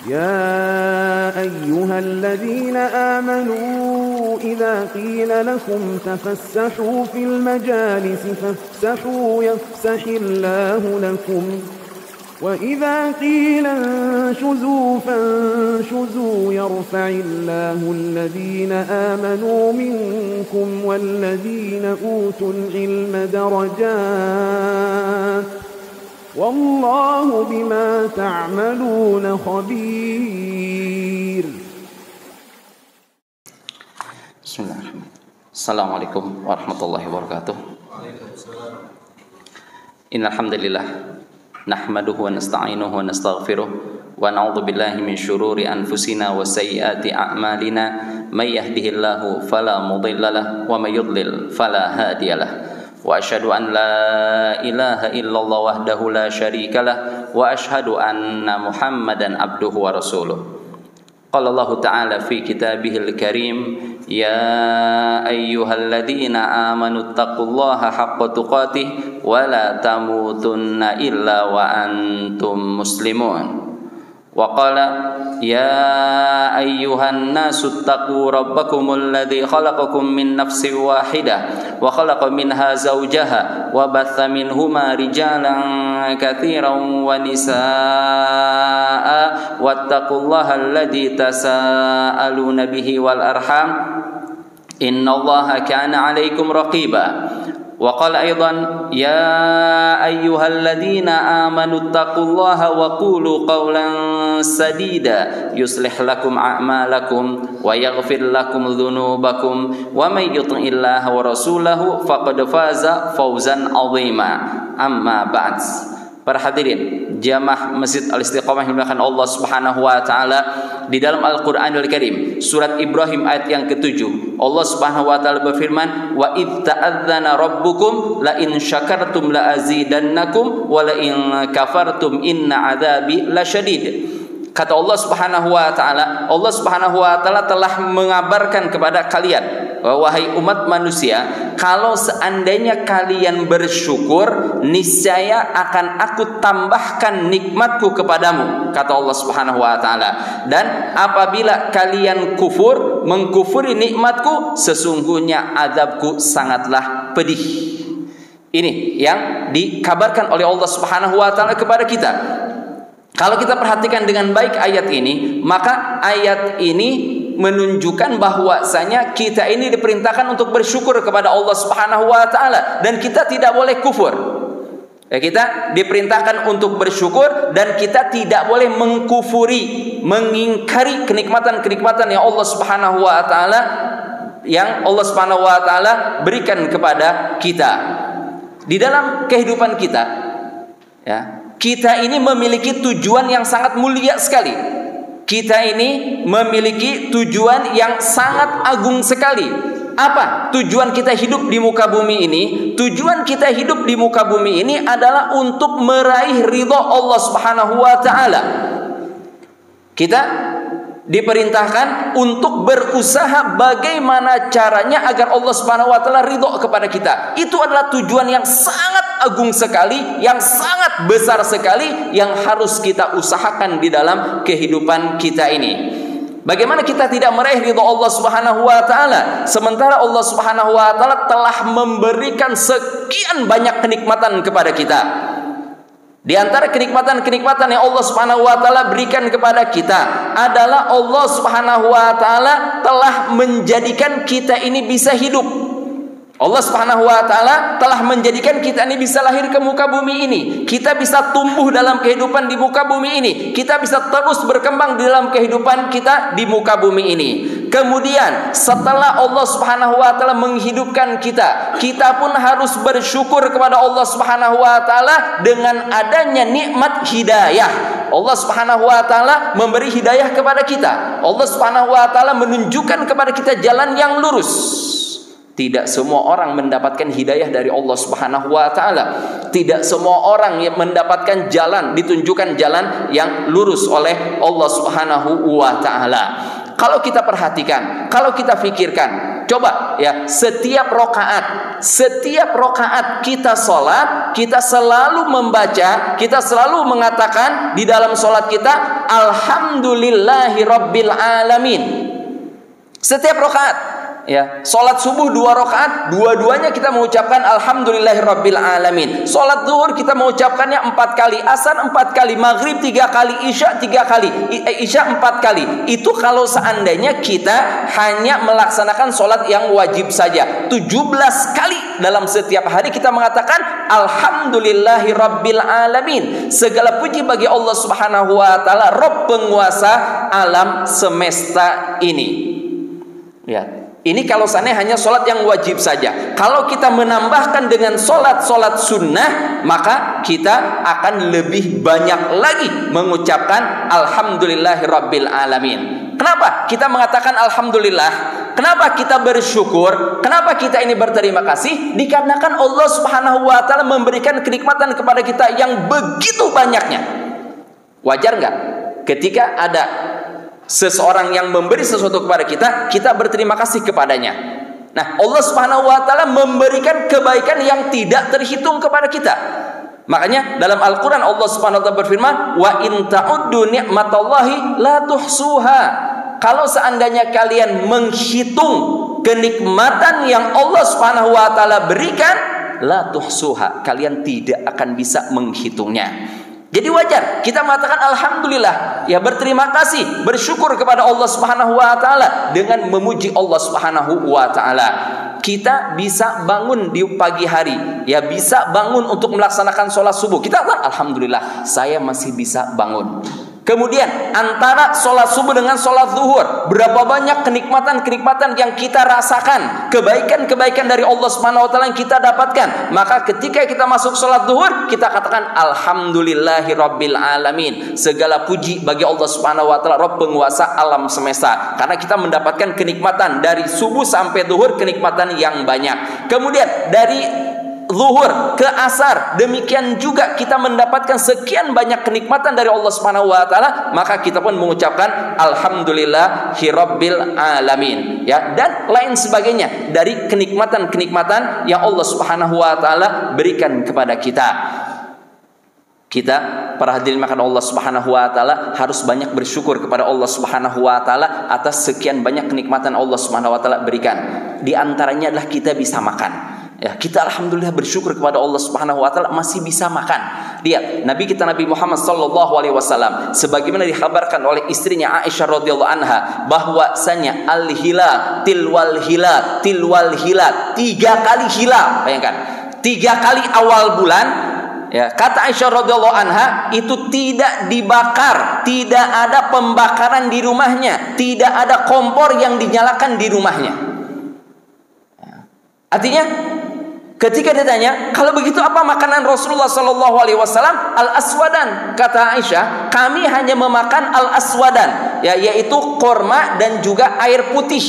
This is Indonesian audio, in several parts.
يا أيها الذين آمنوا إذا قيل لكم تفسحوا في المجالس فافسحوا يفسح الله لكم وإذا قيل انشزوا فانشزوا يرفع الله الذين آمنوا منكم والذين أوتوا العلم درجات والله بما تعملون خبير. Bismillahirrahmanirrahim. Assalamualaikum warahmatullahi wabarakatuh. Innal hamdalillah nahmaduhu wa nasta'inuhu wa nastaghfiruh wa na'udzu billahi min syururi anfusina wa sayyiati a'malina may yahdihillahu fala mudhillalah wa may yudlil fala hadiyalah. Wa asyhadu an la ilaha illallah wahdahu la syarikalah wa asyhadu anna Muhammadan abduhu wa rasuluh. Qala Allah Ta'ala fi kitabihil karim, ya ayyuhalladzina amanu taqullaha haqqa tuqatih wa la tamutunna illa wa antum muslimun. Wa qala ya ayyuhan nasu taqu rabbakumul ladzi khalaqakum min nafsin wahidah wa khalaqa minha zawjaha wa batha minhuma rijalan katsiran wa nisaa wattaqullaha alladzi tasaaluna bihi wal arham innallaha kana 'alaikum raqiba. Wa qala aidan ya ayyuhalladzina amanu taqullaha wa qulu qawlan sadida yuslih lakum a'malakum wa yaghfir lakum dzunubakum wa may yuti'illaha wa rasulahu faqad faza fawzan 'azima. Amma ba'd. Para hadirin jamaah Masjid Al-Istiqamah yang dimuliakan Allah Subhanahu wa taala, di dalam Al-Qur'anul Karim surat Ibrahim ayat yang ke-7 Allah Subhanahu wa taala berfirman, wa id ta'adzana rabbukum la in syakartum la azidannakum wa la in kafartum inna adzabi lasyadid. Kata Allah Subhanahu wa taala, Allah Subhanahu wa taala telah mengabarkan kepada kalian, wahai umat manusia, kalau seandainya kalian bersyukur, niscaya akan aku tambahkan nikmatku kepadamu, kata Allah Subhanahu wa taala. Dan apabila kalian kufur, mengkufuri nikmatku, sesungguhnya azabku sangatlah pedih. Ini yang dikabarkan oleh Allah Subhanahu wa taala kepada kita. Kalau kita perhatikan dengan baik ayat ini, maka ayat ini menunjukkan bahwasanya kita ini diperintahkan untuk bersyukur kepada Allah Subhanahu wa taala dan kita tidak boleh kufur. Kita diperintahkan untuk bersyukur dan kita tidak boleh mengkufuri, mengingkari kenikmatan-kenikmatan yang Allah Subhanahu wa taala berikan kepada kita. Di dalam kehidupan kita, ya, kita ini memiliki tujuan yang sangat mulia sekali. Kita ini memiliki tujuan yang sangat agung sekali. Apa tujuan kita hidup di muka bumi ini? Tujuan kita hidup di muka bumi ini adalah untuk meraih ridha Allah Subhanahu wa taala. Kita diperintahkan untuk berusaha bagaimana caranya agar Allah Subhanahu wa taala ridha kepada kita. Itu adalah tujuan yang sangat agung sekali, yang sangat besar sekali, yang harus kita usahakan di dalam kehidupan kita ini. Bagaimana kita tidak meraih ridha Allah Subhanahu wa taala sementara Allah Subhanahu wa taala telah memberikan sekian banyak kenikmatan kepada kita? Di antara kenikmatan-kenikmatan yang Allah Subhanahu wa taala berikan kepada kita adalah Allah Subhanahu wa taala telah menjadikan kita ini bisa hidup. Allah Subhanahu wa taala telah menjadikan kita ini bisa lahir ke muka bumi ini. Kita bisa tumbuh dalam kehidupan di muka bumi ini. Kita bisa terus berkembang di dalam kehidupan kita di muka bumi ini. Kemudian setelah Allah Subhanahu wa taala menghidupkan kita, kita pun harus bersyukur kepada Allah Subhanahu wa taala dengan adanya nikmat hidayah. Allah Subhanahu wa taala memberi hidayah kepada kita. Allah Subhanahu wa taala menunjukkan kepada kita jalan yang lurus. Tidak semua orang mendapatkan hidayah dari Allah Subhanahu wa taala. Tidak semua orang yang mendapatkan jalan, ditunjukkan jalan yang lurus oleh Allah Subhanahu wa taala. Kalau kita perhatikan, kalau kita pikirkan, Coba ya, setiap rokaat kita sholat, kita selalu membaca, kita selalu mengatakan di dalam sholat kita, Alhamdulillahi Rabbil Alamin. Setiap rokaat. Ya, sholat subuh 2 rakaat, dua-duanya kita mengucapkan Alhamdulillahirabbil alamin. Sholat zuhur kita mengucapkannya 4 kali, asar 4 kali, maghrib 3 kali, isya 3 kali, isya 4 kali. Itu kalau seandainya kita hanya melaksanakan sholat yang wajib saja. 17 kali dalam setiap hari kita mengatakan Alhamdulillahirabbil alamin. Segala puji bagi Allah Subhanahu wa taala, Rabb penguasa alam semesta ini. Ya. Ini kalau seandainya hanya sholat yang wajib saja. Kalau kita menambahkan dengan sholat sunnah, maka kita akan lebih banyak lagi mengucapkan Alhamdulillahirabbil alamin. Kenapa kita mengatakan Alhamdulillah? Kenapa kita bersyukur? Kenapa kita ini berterima kasih? Dikarenakan Allah Subhanahu wa taala memberikan kenikmatan kepada kita yang begitu banyaknya. Wajar nggak ketika ada seseorang yang memberi sesuatu kepada kita, kita berterima kasih kepadanya. Nah, Allah Subhanahu wa taala memberikan kebaikan yang tidak terhitung kepada kita. Makanya dalam Al-Qur'an Allah Subhanahu wa taala berfirman, "Wa in ta'uddu ni'matallahi la tuhsuha." Kalau seandainya kalian menghitung kenikmatan yang Allah Subhanahu wa taala berikan, la tuhsuha, kalian tidak akan bisa menghitungnya. Jadi wajar kita mengatakan alhamdulillah, ya berterima kasih, bersyukur kepada Allah Subhanahu wa taala dengan memuji Allah Subhanahu wa taala. Kita bisa bangun di pagi hari, ya bisa bangun untuk melaksanakan sholat subuh. Kita alhamdulillah, saya masih bisa bangun. Kemudian antara sholat subuh dengan sholat zuhur, berapa banyak kenikmatan-kenikmatan yang kita rasakan, kebaikan-kebaikan dari Allah Subhanahu wa taala yang kita dapatkan. Maka ketika kita masuk sholat zuhur, kita katakan Alhamdulillahirabbil alamin. Segala puji bagi Allah Subhanahu wa taala, Rabb penguasa alam semesta. Karena kita mendapatkan kenikmatan dari subuh sampai zuhur, kenikmatan yang banyak. Kemudian dari zuhur ke asar, demikian juga kita mendapatkan sekian banyak kenikmatan dari Allah Subhanahu wa taala, maka kita pun mengucapkan alhamdulillahirabbil alamin, ya, dan lain sebagainya dari kenikmatan-kenikmatan yang Allah Subhanahu wa taala berikan kepada kita. Kita para hadirin maka Allah Subhanahu wa taala harus banyak bersyukur kepada Allah Subhanahu wa taala atas sekian banyak kenikmatan Allah Subhanahu wa taala berikan. Di antaranya adalah kita bisa makan. Ya, kita alhamdulillah bersyukur kepada Allah Subhanahu wa taala masih bisa makan. Lihat, Nabi kita Nabi Muhammad sallallahu alaihi wasallam sebagaimana dikhabarkan oleh istrinya Aisyah radhiyallahu anha bahwasanya al-hilal tilwal hilal 3 kali hilal. Bayangkan, 3 kali awal bulan, ya, kata Aisyah radhiyallahu anha itu tidak dibakar, tidak ada pembakaran di rumahnya, tidak ada kompor yang dinyalakan di rumahnya. Artinya ketika ditanya, kalau begitu apa makanan Rasulullah Sallallahu Alaihi Wasallam? Al-aswadan, kata Aisyah, kami hanya memakan al-aswadan, ya, yaitu kurma dan juga air putih.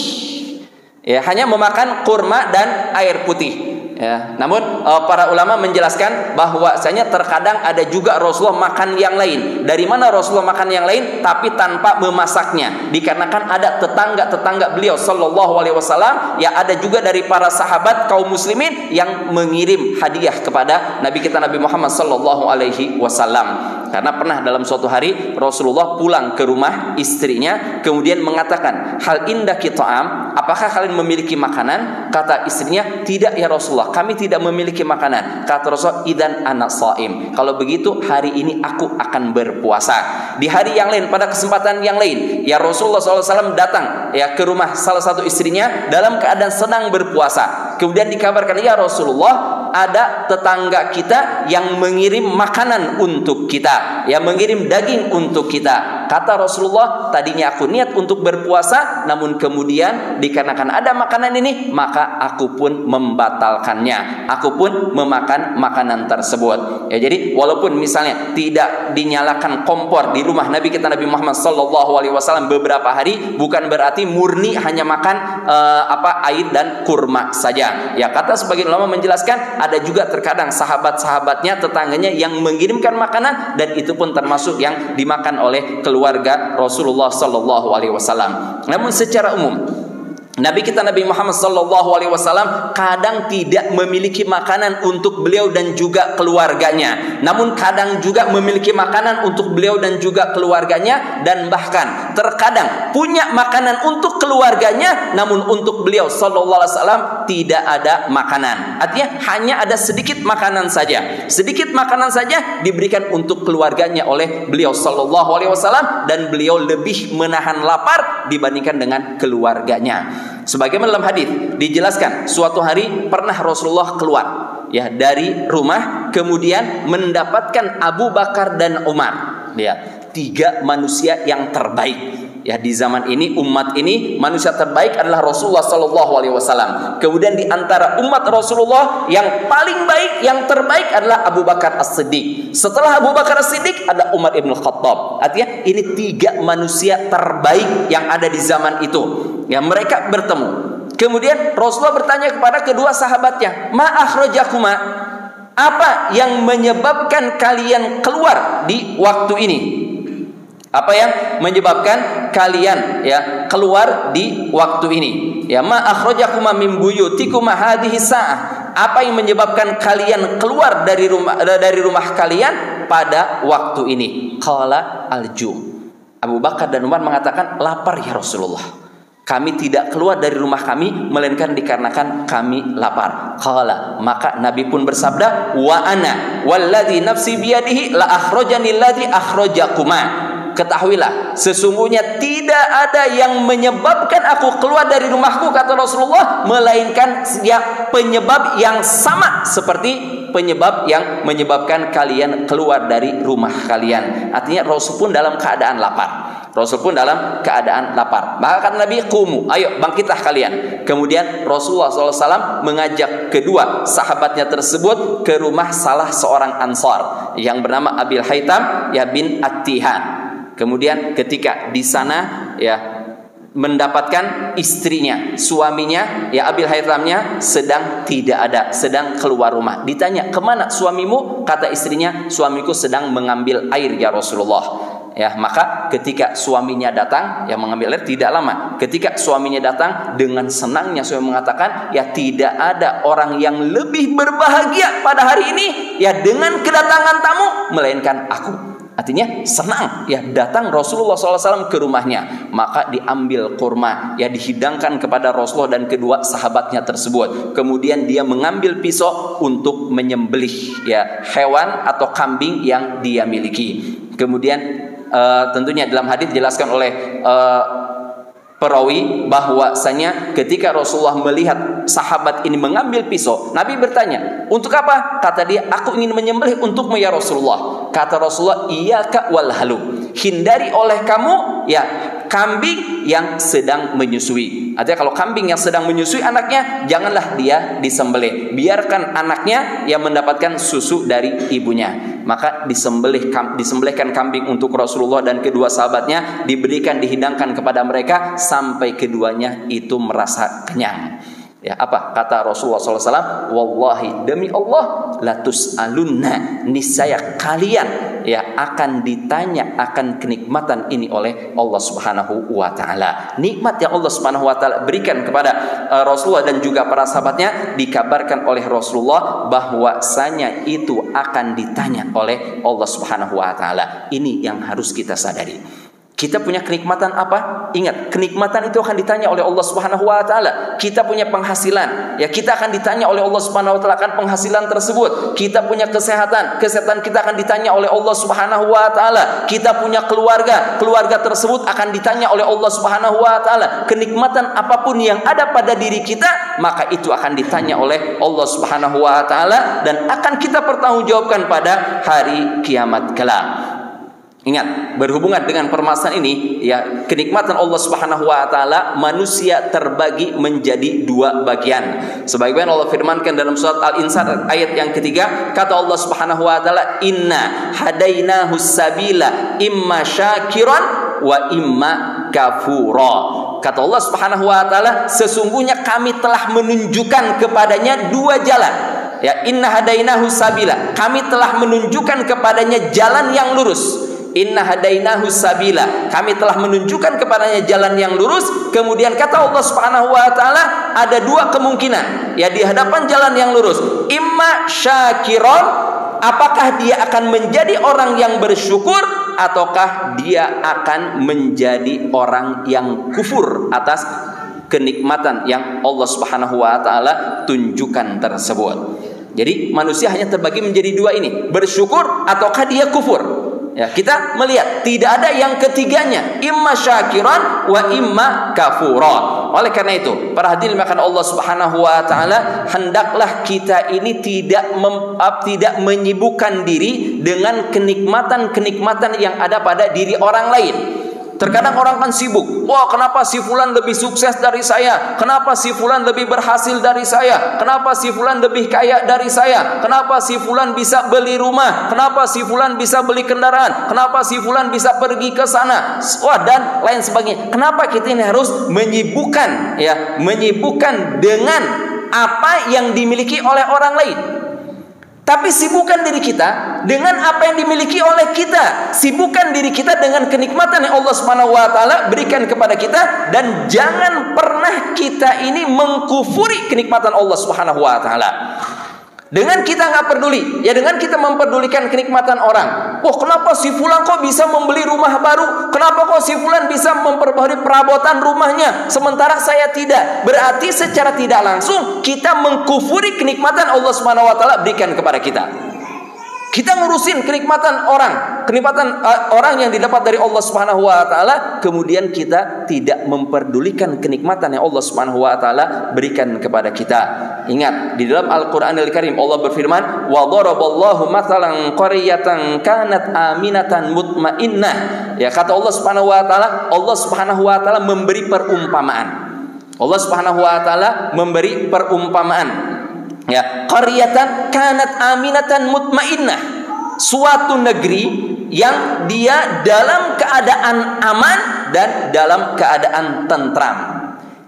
Ya, hanya memakan kurma dan air putih. Ya, namun para ulama menjelaskan bahwasanya terkadang ada juga Rasulullah makan yang lain. Dari mana Rasulullah makan yang lain? Tapi tanpa memasaknya. Dikarenakan ada tetangga-tetangga beliau Sallallahu Alaihi Wasallam, ya, ada juga dari para sahabat kaum muslimin yang mengirim hadiah kepada Nabi kita Nabi Muhammad Sallallahu Alaihi Wasallam. Karena pernah dalam suatu hari Rasulullah pulang ke rumah istrinya, kemudian mengatakan, hal indaki ta'am, apakah kalian memiliki makanan? Kata istrinya, tidak ya Rasulullah, kami tidak memiliki makanan. Kata Rasul, idan anak shaim, kalau begitu hari ini aku akan berpuasa. Di hari yang lain, pada kesempatan yang lain, ya Rasulullah SAW datang, ya, ke rumah salah satu istrinya dalam keadaan sedang berpuasa. Kemudian dikabarkan, ya Rasulullah, ada tetangga kita yang mengirim makanan untuk kita, ya, mengirim daging untuk kita. Kata Rasulullah, tadinya aku niat untuk berpuasa, namun kemudian dikarenakan ada makanan ini, maka aku pun membatalkannya. Aku pun memakan makanan tersebut. Ya, jadi walaupun misalnya tidak dinyalakan kompor di rumah Nabi kita Nabi Muhammad SAW beberapa hari, bukan berarti murni hanya makan air dan kurma saja. Ya, kata sebagian ulama menjelaskan, ada juga terkadang sahabat-sahabatnya, tetangganya yang mengirimkan makanan, dan itu pun termasuk yang dimakan oleh keluarga Rasulullah Sallallahu Alaihi Wasallam. Namun secara umum, Nabi kita Nabi Muhammad SAW kadang tidak memiliki makanan untuk beliau dan juga keluarganya, namun kadang juga memiliki makanan untuk beliau dan juga keluarganya, dan bahkan terkadang punya makanan untuk keluarganya, namun untuk beliau SAW tidak ada makanan. Artinya hanya ada sedikit makanan saja, sedikit makanan saja diberikan untuk keluarganya oleh beliau SAW, dan beliau lebih menahan lapar dibandingkan dengan keluarganya. Sebagaimana dalam hadis dijelaskan, suatu hari pernah Rasulullah keluar ya dari rumah, kemudian mendapatkan Abu Bakar dan Umar. Lihat, 3 manusia yang terbaik. Ya, di zaman ini, umat ini, manusia terbaik adalah Rasulullah SAW. Kemudian di antara umat Rasulullah yang paling baik, yang terbaik adalah Abu Bakar As-Siddiq. Setelah Abu Bakar As-Siddiq ada Umar Ibn Khattab. Artinya ini 3 manusia terbaik yang ada di zaman itu. Ya, mereka bertemu. Kemudian Rasulullah bertanya kepada kedua sahabatnya, "Ma akhrajakuma?" Apa yang menyebabkan kalian keluar di waktu ini? Apa yang menyebabkan kalian ya keluar di waktu ini? Ya, ma akhrajakuma min buyutikuma hadhihi sa'ah. Apa yang menyebabkan kalian keluar dari rumah kalian pada waktu ini? Qala al-ju'. Abu Bakar dan Umar mengatakan, lapar ya Rasulullah. Kami tidak keluar dari rumah kami melainkan dikarenakan kami lapar. Qala, maka Nabi pun bersabda, wa ana walladzi nafsi biyadihi la akhrajani alladzi akhrajakuma. Ketahuilah, sesungguhnya tidak ada yang menyebabkan aku keluar dari rumahku, kata Rasulullah, melainkan ya penyebab yang sama seperti penyebab yang menyebabkan kalian keluar dari rumah kalian. Artinya Rasul pun dalam keadaan lapar. Rasul pun dalam keadaan lapar. Maka kata Nabi, "Qumu, ayo bangkitlah kalian." Kemudian Rasulullah SAW mengajak kedua sahabatnya tersebut ke rumah salah seorang Ansar yang bernama Abil Haytham ya bin At-Tihan. Kemudian ketika di sana ya mendapatkan istrinya, suaminya ya Abil Haythamnya sedang tidak ada, sedang keluar rumah. Ditanya, "Kemana suamimu?" Kata istrinya, "Suamiku sedang mengambil air ya Rasulullah." Ya, maka ketika suaminya datang, ya mengambil air tidak lama. Ketika suaminya datang, dengan senangnya suami mengatakan, ya tidak ada orang yang lebih berbahagia pada hari ini ya dengan kedatangan tamu melainkan aku. Artinya senang ya datang Rasulullah SAW ke rumahnya. Maka diambil kurma ya dihidangkan kepada Rasulullah dan kedua sahabatnya tersebut. Kemudian dia mengambil pisau untuk menyembelih ya hewan atau kambing yang dia miliki. Kemudian tentunya dalam hadis dijelaskan oleh perawi bahwasanya ketika Rasulullah melihat sahabat ini mengambil pisau, Nabi bertanya, "Untuk apa?" Kata dia, "Aku ingin menyembelih untukmu ya Rasulullah." Kata Rasulullah, "Iyyaka wal halu." Hindari oleh kamu ya kambing yang sedang menyusui. Artinya kalau kambing yang sedang menyusui anaknya, janganlah dia disembelih. Biarkan anaknya yang mendapatkan susu dari ibunya. Maka disembelihkan kambing untuk Rasulullah dan kedua sahabatnya, diberikan, dihidangkan kepada mereka sampai keduanya itu merasa kenyang. Ya, apa kata Rasulullah SAW? "Wallahi, demi Allah, latus'alunna, niscaya kalian ya akan ditanya akan kenikmatan ini oleh Allah Subhanahu wa taala." Nikmat yang Allah Subhanahu wa taala berikan kepada Rasulullah dan juga para sahabatnya dikabarkan oleh Rasulullah bahwasanya itu akan ditanya oleh Allah Subhanahu wa taala. Ini yang harus kita sadari. Kita punya kenikmatan apa? Ingat, kenikmatan itu akan ditanya oleh Allah Subhanahu wa taala. Kita punya penghasilan, ya kita akan ditanya oleh Allah Subhanahu wa taala akan penghasilan tersebut. Kita punya kesehatan kita akan ditanya oleh Allah Subhanahu wa taala. Kita punya keluarga tersebut akan ditanya oleh Allah Subhanahu wa taala. Kenikmatan apapun yang ada pada diri kita, maka itu akan ditanya oleh Allah Subhanahu wa taala dan akan kita pertanggungjawabkan pada hari kiamat kelak. Ingat, berhubungan dengan permasalahan ini, ya kenikmatan Allah Subhanahu wa taala manusia terbagi menjadi 2 bagian. Sebagaimana Allah firmankan dalam surat Al-Insan ayat yang ketiga, kata Allah Subhanahu wa taala, "Inna hadainahu sabila imma syakiran wa imma kafura." Kata Allah Subhanahu wa taala, sesungguhnya kami telah menunjukkan kepadanya 2 jalan. Ya, inna hadainahu sabila. Kami telah menunjukkan kepadanya jalan yang lurus. Inna hadainahu sabila. Kami telah menunjukkan kepadanya jalan yang lurus. Kemudian kata Allah Subhanahu wa taala, ada dua kemungkinan ya di hadapan jalan yang lurus. Imma syakiron, apakah dia akan menjadi orang yang bersyukur ataukah dia akan menjadi orang yang kufur atas kenikmatan yang Allah Subhanahu wa taala tunjukkan tersebut. Jadi manusia hanya terbagi menjadi dua ini, bersyukur ataukah dia kufur. Ya, kita melihat tidak ada yang ketiganya, imma syakiran wa imma kafura. Oleh karena itu, para hadirin maka Allah Subhanahu wa taala hendaklah kita ini tidak menyibukkan diri dengan kenikmatan-kenikmatan yang ada pada diri orang lain. Terkadang orang kan sibuk. Wah, kenapa si fulan lebih sukses dari saya? Kenapa si fulan lebih berhasil dari saya? Kenapa si fulan lebih kaya dari saya? Kenapa si fulan bisa beli rumah? Kenapa si fulan bisa beli kendaraan? Kenapa si fulan bisa pergi ke sana? Wah, dan lain sebagainya. Kenapa kita ini harus menyibukkan menyibukkan dengan apa yang dimiliki oleh orang lain? Tapi sibukkan diri kita dengan apa yang dimiliki oleh kita. Sibukkan diri kita dengan kenikmatan yang Allah Subhanahu wa taala berikan kepada kita, dan jangan pernah kita ini mengkufuri kenikmatan Allah Subhanahu wa taala. Dengan kita nggak peduli, ya dengan kita memperdulikan kenikmatan orang. Wah, kenapa si fulan kok bisa membeli rumah baru? Kenapa kok si fulan bisa memperbarui perabotan rumahnya, sementara saya tidak? Berarti secara tidak langsung kita mengkufuri kenikmatan Allah Subhanahu wa taala berikan kepada kita. Kita ngurusin kenikmatan orang yang didapat dari Allah Subhanahu wa taala, kemudian kita tidak memperdulikan kenikmatan yang Allah Subhanahu wa taala berikan kepada kita. Ingat, di dalam Al-Qur'anul Karim Allah berfirman, "Wa daraballahu mathalan qaryatan kanat aminatan mutmainnah." Ya, kata Allah Subhanahu wa taala memberi perumpamaan. Allah Subhanahu wa taala memberi perumpamaan. Ya, qaryatan kanat aminatan mutmainnah, suatu negeri yang dia dalam keadaan aman dan dalam keadaan tentram.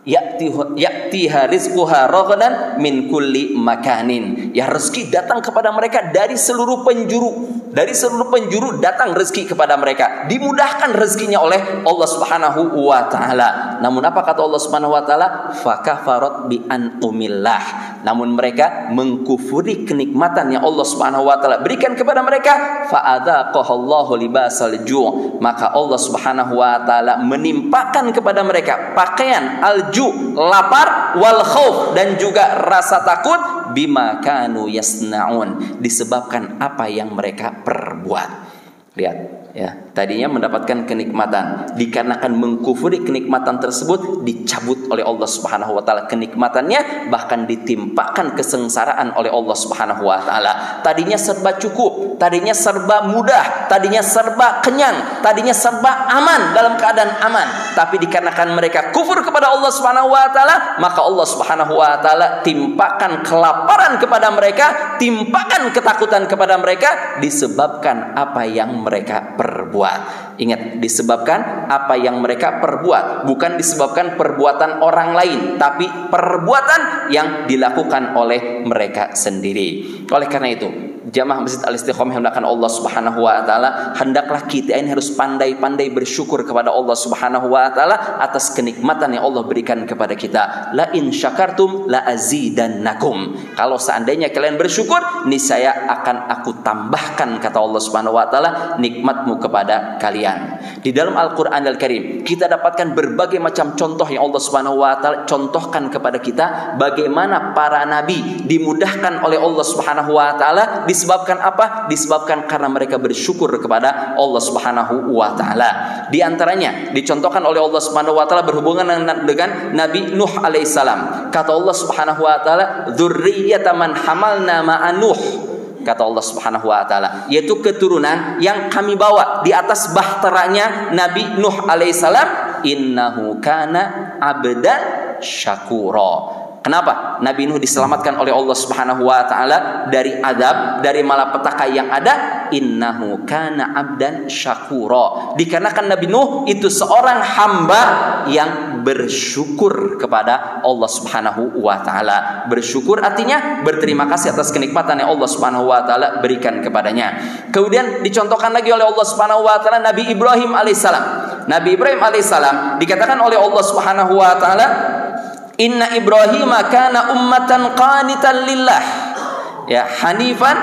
Ya'tiha rizquha raghadan min kulli makanin. Ya, rezeki datang kepada mereka dari seluruh penjuru. Dari seluruh penjuru datang rezeki kepada mereka. Dimudahkan rezekinya oleh Allah Subhanahu wa taala. Namun apa kata Allah Subhanahu wa taala? Fakafarat bi an'umillah. Namun mereka mengkufuri kenikmatan yang Allah Subhanahu wa taala berikan kepada mereka. Fa'adzaqahallahu libasal ju'. Maka Allah Subhanahu wa taala menimpakan kepada mereka pakaian al-ju', lapar, wal khauf, dan juga rasa takut, bima kanu yasnaun, disebabkan apa yang mereka perbuat. Lihat ya, tadinya mendapatkan kenikmatan, dikarenakan mengkufuri kenikmatan tersebut dicabut oleh Allah Subhanahu wa taala kenikmatannya, bahkan ditimpakan kesengsaraan oleh Allah Subhanahu wa taala. Tadinya serba cukup, tadinya serba mudah, tadinya serba kenyang, tadinya serba aman, dalam keadaan aman, tapi dikarenakan mereka kufur kepada Allah Subhanahu wa taala, maka Allah Subhanahu wa taala timpakan kelaparan kepada mereka, timpakan ketakutan kepada mereka, disebabkan apa yang mereka perbuat. Ingat, disebabkan apa yang mereka perbuat, bukan disebabkan perbuatan orang lain, tapi perbuatan yang dilakukan oleh mereka sendiri. Oleh karena itu, jamaah Masjid Al-Istiqomah yang dimuliakan Allah Subhanahu wa taala, hendaklah kita ini harus pandai-pandai bersyukur kepada Allah Subhanahu wa taala atas kenikmatan yang Allah berikan kepada kita. La in syakartum la azidannakum. Kalau seandainya kalian bersyukur, niscaya akan aku tambahkan, kata Allah Subhanahu wa taala, nikmatmu kepada kalian. Di dalam Al-Qur'an Al-Karim kita dapatkan berbagai macam contoh yang Allah Subhanahu wa taala contohkan kepada kita, bagaimana para nabi dimudahkan oleh Allah Subhanahu wa taala. Disebabkan apa? Disebabkan karena mereka bersyukur kepada Allah Subhanahu wa taala. Di antaranya dicontohkan oleh Allah Subhanahu wa taala berhubungan dengan Nabi Nuh alaihissalam. Kata Allah Subhanahu wa taala, "Dzurriyyatan man hamalna ma'a Nuh." Kata Allah Subhanahu wa taala, yaitu keturunan yang kami bawa di atas bahteranya Nabi Nuh alaihissalam. Innahu kana abdan syakura. Kenapa Nabi Nuh diselamatkan oleh Allah Subhanahu wa taala dari azab, dari malapetaka yang ada? Innahu kana abdan syakura. Dikarenakan Nabi Nuh itu seorang hamba yang bersyukur kepada Allah Subhanahu wa taala. Bersyukur artinya berterima kasih atas kenikmatan yang Allah Subhanahu wa taala berikan kepadanya. Kemudian dicontohkan lagi oleh Allah Subhanahu wa taala Nabi Ibrahim alaihissalam. Nabi Ibrahim alaihissalam dikatakan oleh Allah Subhanahu wa taala, "Inna Ibrahima kana ummatan qanitan lillah." Ya, hanifan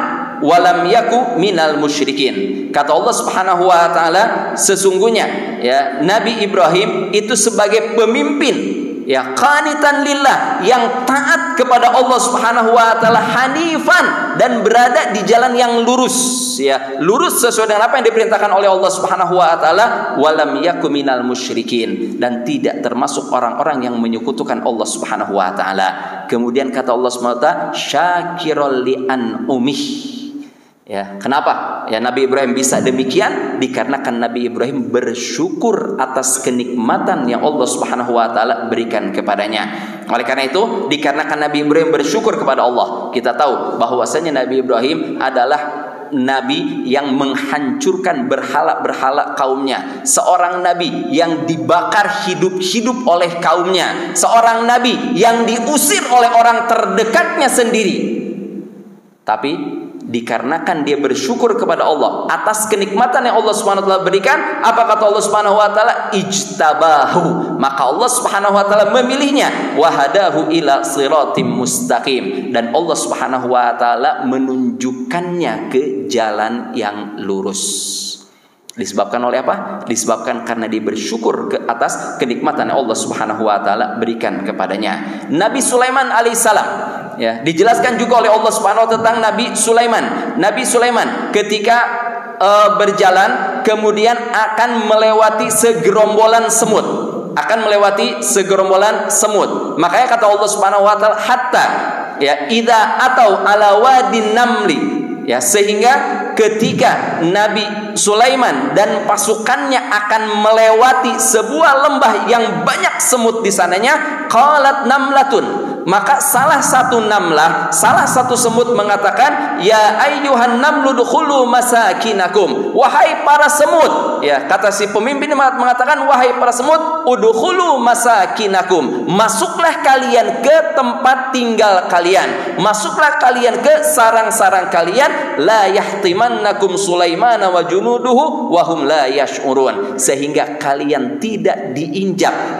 walam yaku minal musyrikin. Kata Allah Subhanahu wa taala, sesungguhnya ya Nabi Ibrahim itu sebagai pemimpin ya qanitan lillah, yang taat kepada Allah Subhanahu wa taala, hanifan, dan berada di jalan yang lurus ya, lurus sesuai dengan apa yang diperintahkan oleh Allah Subhanahu wa taala, walam yaku minal musyrikin, dan tidak termasuk orang-orang yang menyekutukan Allah Subhanahu wa taala. Kemudian kata Allah Subhanahu wa taala, syakirul li an'umih. Ya, kenapa? Ya Nabi Ibrahim bisa demikian dikarenakan Nabi Ibrahim bersyukur atas kenikmatan yang Allah Subhanahu wa taala berikan kepadanya. Oleh karena itu, dikarenakan Nabi Ibrahim bersyukur kepada Allah, kita tahu bahwasanya Nabi Ibrahim adalah nabi yang menghancurkan berhala-berhala kaumnya, seorang nabi yang dibakar hidup-hidup oleh kaumnya, seorang nabi yang diusir oleh orang terdekatnya sendiri. Tapi dikarenakan dia bersyukur kepada Allah atas kenikmatan yang Allah Subhanahu wa taala berikan, apa kata Allah Subhanahu wa taala? Ijtabahu. Maka Allah Subhanahu wa taala memilihnya, wahadahu ila siratim mustaqim, dan Allah Subhanahu wa taala menunjukkannya ke jalan yang lurus. Disebabkan oleh apa? Disebabkan karena dia bersyukur ke atas kenikmatan yang Allah Subhanahu wa taala berikan kepadanya. Nabi Sulaiman alaihissalam ya, dijelaskan juga oleh Allah Subhanahu wa taala tentang Nabi Sulaiman. Nabi Sulaiman ketika berjalan kemudian akan melewati segerombolan semut. Akan melewati segerombolan semut. Makanya kata Allah Subhanahu wa taala, hatta ya idza atau ala wadin namli, ya, sehingga ketika Nabi Sulaiman dan pasukannya akan melewati sebuah lembah yang banyak semut di sananya, qalat namlatun, maka salah satu namlah, salah satu semut mengatakan, ya ayyuhan namlu dukhulu masakinakum, wahai para semut, ya, kata si pemimpin mengatakan, wahai para semut, udkhulu masakinakum, masuklah kalian ke tempat tinggal kalian, masuklah kalian ke sarang-sarang kalian, la yahtimannakum Sulaiman wa junuduhu wa hum la yash'urun, sehingga kalian tidak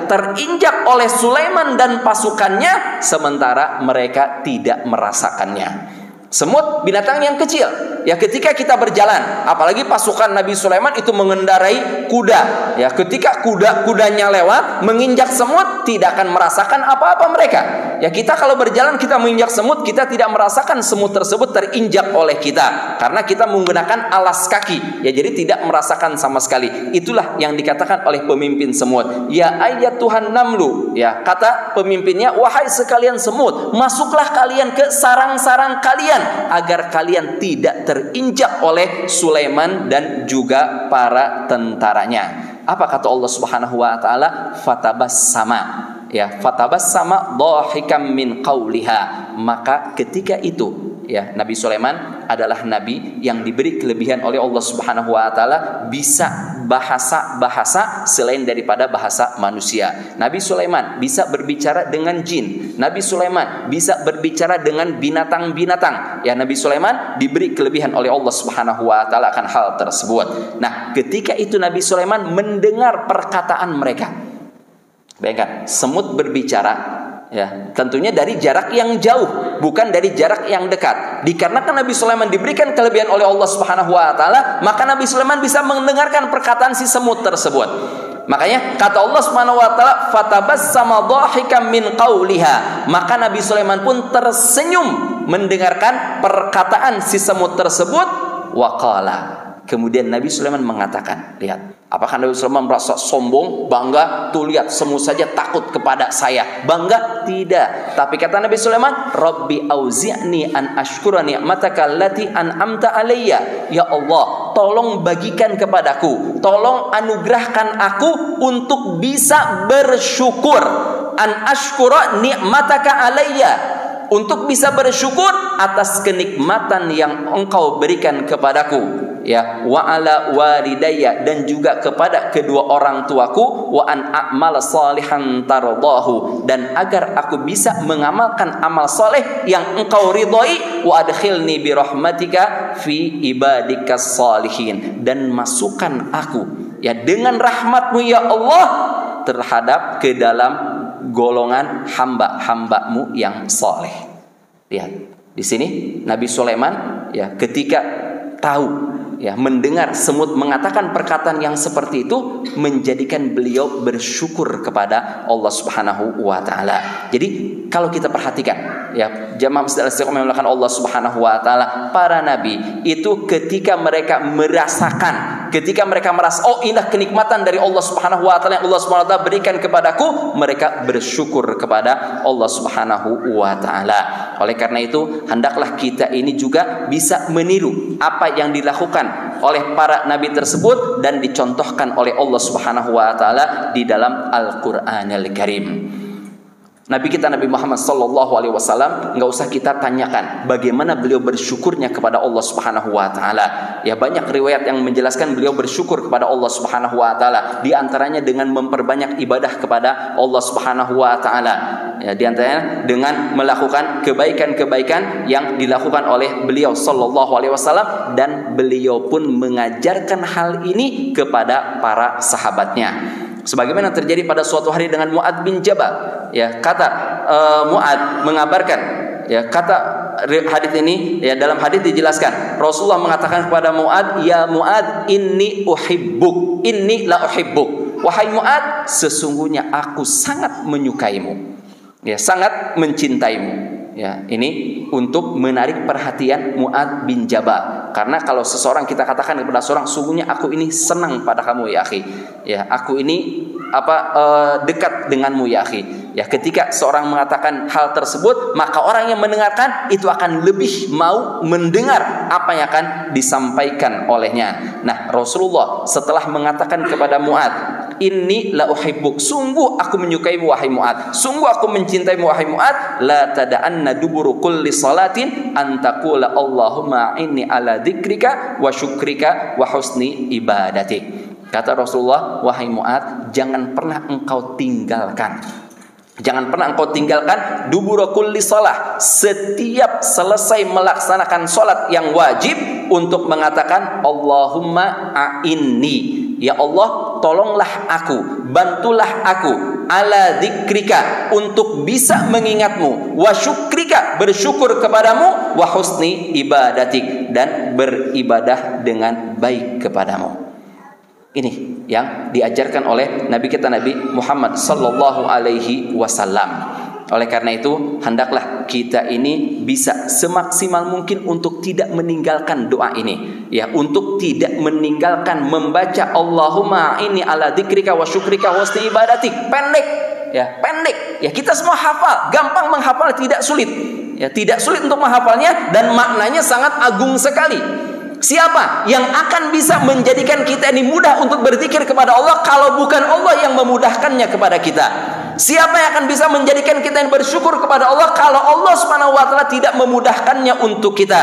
terinjak oleh Sulaiman dan pasukannya sementara mereka tidak merasakannya. Semut binatang yang kecil. Ya, ketika kita berjalan, apalagi pasukan Nabi Sulaiman itu mengendarai kuda. Ya, ketika kudanya lewat menginjak semut, tidak akan merasakan apa-apa mereka. Ya, kita kalau berjalan kita menginjak semut, kita tidak merasakan semut tersebut terinjak oleh kita karena kita menggunakan alas kaki. Ya, jadi tidak merasakan sama sekali. Itulah yang dikatakan oleh pemimpin semut. Ya ayyatuhan namlu. Ya, kata pemimpinnya, wahai sekalian semut, masuklah kalian ke sarang-sarang kalian agar kalian tidak terinjak oleh Sulaiman dan juga para tentaranya. Apa kata Allah Subhanahu wa taala? Fatabassama. Ya, fatabassama dhahikam min qauliha. Maka ketika itu, ya, Nabi Sulaiman adalah nabi yang diberi kelebihan oleh Allah Subhanahu wa taala, bisa bahasa-bahasa selain daripada bahasa manusia. Nabi Sulaiman bisa berbicara dengan jin. Nabi Sulaiman bisa berbicara dengan binatang-binatang. Ya, Nabi Sulaiman diberi kelebihan oleh Allah Subhanahu wa taala akan hal tersebut. Nah, ketika itu Nabi Sulaiman mendengar perkataan mereka. Bayangkan, semut berbicara, ya, tentunya dari jarak yang jauh, bukan dari jarak yang dekat. Dikarenakan Nabi Sulaiman diberikan kelebihan oleh Allah Subhanahu wa taala, maka Nabi Sulaiman bisa mendengarkan perkataan si semut tersebut. Makanya kata Allah Subhanahu wa taala, fatabassama dhahikam min qauliha, maka Nabi Sulaiman pun tersenyum mendengarkan perkataan si semut tersebut. Waqala, kemudian Nabi Sulaiman mengatakan, lihat, apakah Nabi Sulaiman merasa sombong, bangga? Tuh lihat, semut saja takut kepada saya. Bangga? Tidak. Tapi kata Nabi Sulaiman, Rabbi auzi'ni an ashkura ni'mataka allati an'amta alayya. Ya Allah, tolong bagikan kepadaku, tolong anugerahkan aku untuk bisa bersyukur. An ashkura ni'mataka alayya, untuk bisa bersyukur atas kenikmatan yang engkau berikan kepadaku, ya, wa ala walidayya, dan juga kepada kedua orang tuaku, wa an a'mal salihan tardahu, dan agar aku bisa mengamalkan amal soleh yang engkau ridhoi, wa adkhilni bi rahmatika fi ibadikas salihin, dan masukkan aku, ya, dengan rahmatmu ya Allah terhadap ke dalam golongan hamba-hambamu yang soleh. Lihat di sini Nabi Sulaiman, ya, ketika tahu, ya, mendengar semut mengatakan perkataan yang seperti itu, menjadikan beliau bersyukur kepada Allah Subhanahu wa taala. Jadi kalau kita perhatikan, ya, jamaah masjid Istiqomah yang melakukan Allah Subhanahu wa taala, para nabi itu ketika mereka merasa, oh, inilah kenikmatan dari Allah Subhanahu wa taala yang Allah Subhanahu wa taala berikan kepadaku, mereka bersyukur kepada Allah Subhanahu wa taala. Oleh karena itu, hendaklah kita ini juga bisa meniru apa yang dilakukan oleh para nabi tersebut dan dicontohkan oleh Allah Subhanahu wa taala di dalam Al-Qur'anul Karim. Nabi kita Nabi Muhammad sallallahu alaihi wasallam, enggak usah kita tanyakan bagaimana beliau bersyukurnya kepada Allah Subhanahu wa taala. Ya, banyak riwayat yang menjelaskan beliau bersyukur kepada Allah Subhanahu wa taala, di antaranya dengan memperbanyak ibadah kepada Allah Subhanahu wa taala. Ya, di antaranya dengan melakukan kebaikan-kebaikan yang dilakukan oleh beliau sallallahu alaihi wasallam, dan beliau pun mengajarkan hal ini kepada para sahabatnya. Sebagaimana terjadi pada suatu hari dengan Mu'ad bin Jabal, ya, kata Mu'ad mengabarkan, ya, kata hadis ini, ya, dalam hadis dijelaskan Rasulullah mengatakan kepada Mu'ad, ya Mu'ad, inni la uhibbuk, wahai Mu'ad, sesungguhnya aku sangat menyukaimu, ya, sangat mencintaimu. Ya, ini untuk menarik perhatian Mu'ad bin Jabal. Karena kalau seseorang kita katakan kepada seorang, sungguhnya aku ini senang pada kamu ya akhi, ya, aku ini dekat denganmu ya akhi. Ya, ketika seorang mengatakan hal tersebut, maka orang yang mendengarkan itu akan lebih mau mendengar apa yang akan disampaikan olehnya. Nah, Rasulullah setelah mengatakan kepada Mu'ad, inni la uhibbuk, sungguh aku menyukaimu wahai Mu'ad, sungguh aku mencintaimu wahai Mu'ad, la tada'anna duburu kulli salatin antaqula Allahumma inni ala dzikrika wa syukrika wa husni ibadatik. Kata Rasulullah, wahai Mu'ad, jangan pernah engkau tinggalkan dubura kulli salah, setiap selesai melaksanakan salat yang wajib, untuk mengatakan Allahumma a'inni, ya Allah, tolonglah aku, bantulah aku, ala dzikrika, untuk bisa mengingatmu, wa syukrika, bersyukur kepadamu, wa husni ibadatik, dan beribadah dengan baik kepadamu. Ini yang diajarkan oleh Nabi kita Nabi Muhammad sallallahu alaihi wasallam. Oleh karena itu, hendaklah kita ini bisa semaksimal mungkin untuk tidak meninggalkan doa ini, ya, untuk tidak meninggalkan membaca Allahumma inni ala dzikrika wa syukrika wa husni ibadatik. Pendek, ya, kita semua hafal, gampang menghafal, tidak sulit, ya, tidak sulit untuk menghafalnya, dan maknanya sangat agung sekali. Siapa yang akan bisa menjadikan kita ini mudah untuk berzikir kepada Allah kalau bukan Allah yang memudahkannya kepada kita? Siapa yang akan bisa menjadikan kita ini bersyukur kepada Allah kalau Allah Subhanahu wa taala tidak memudahkannya untuk kita?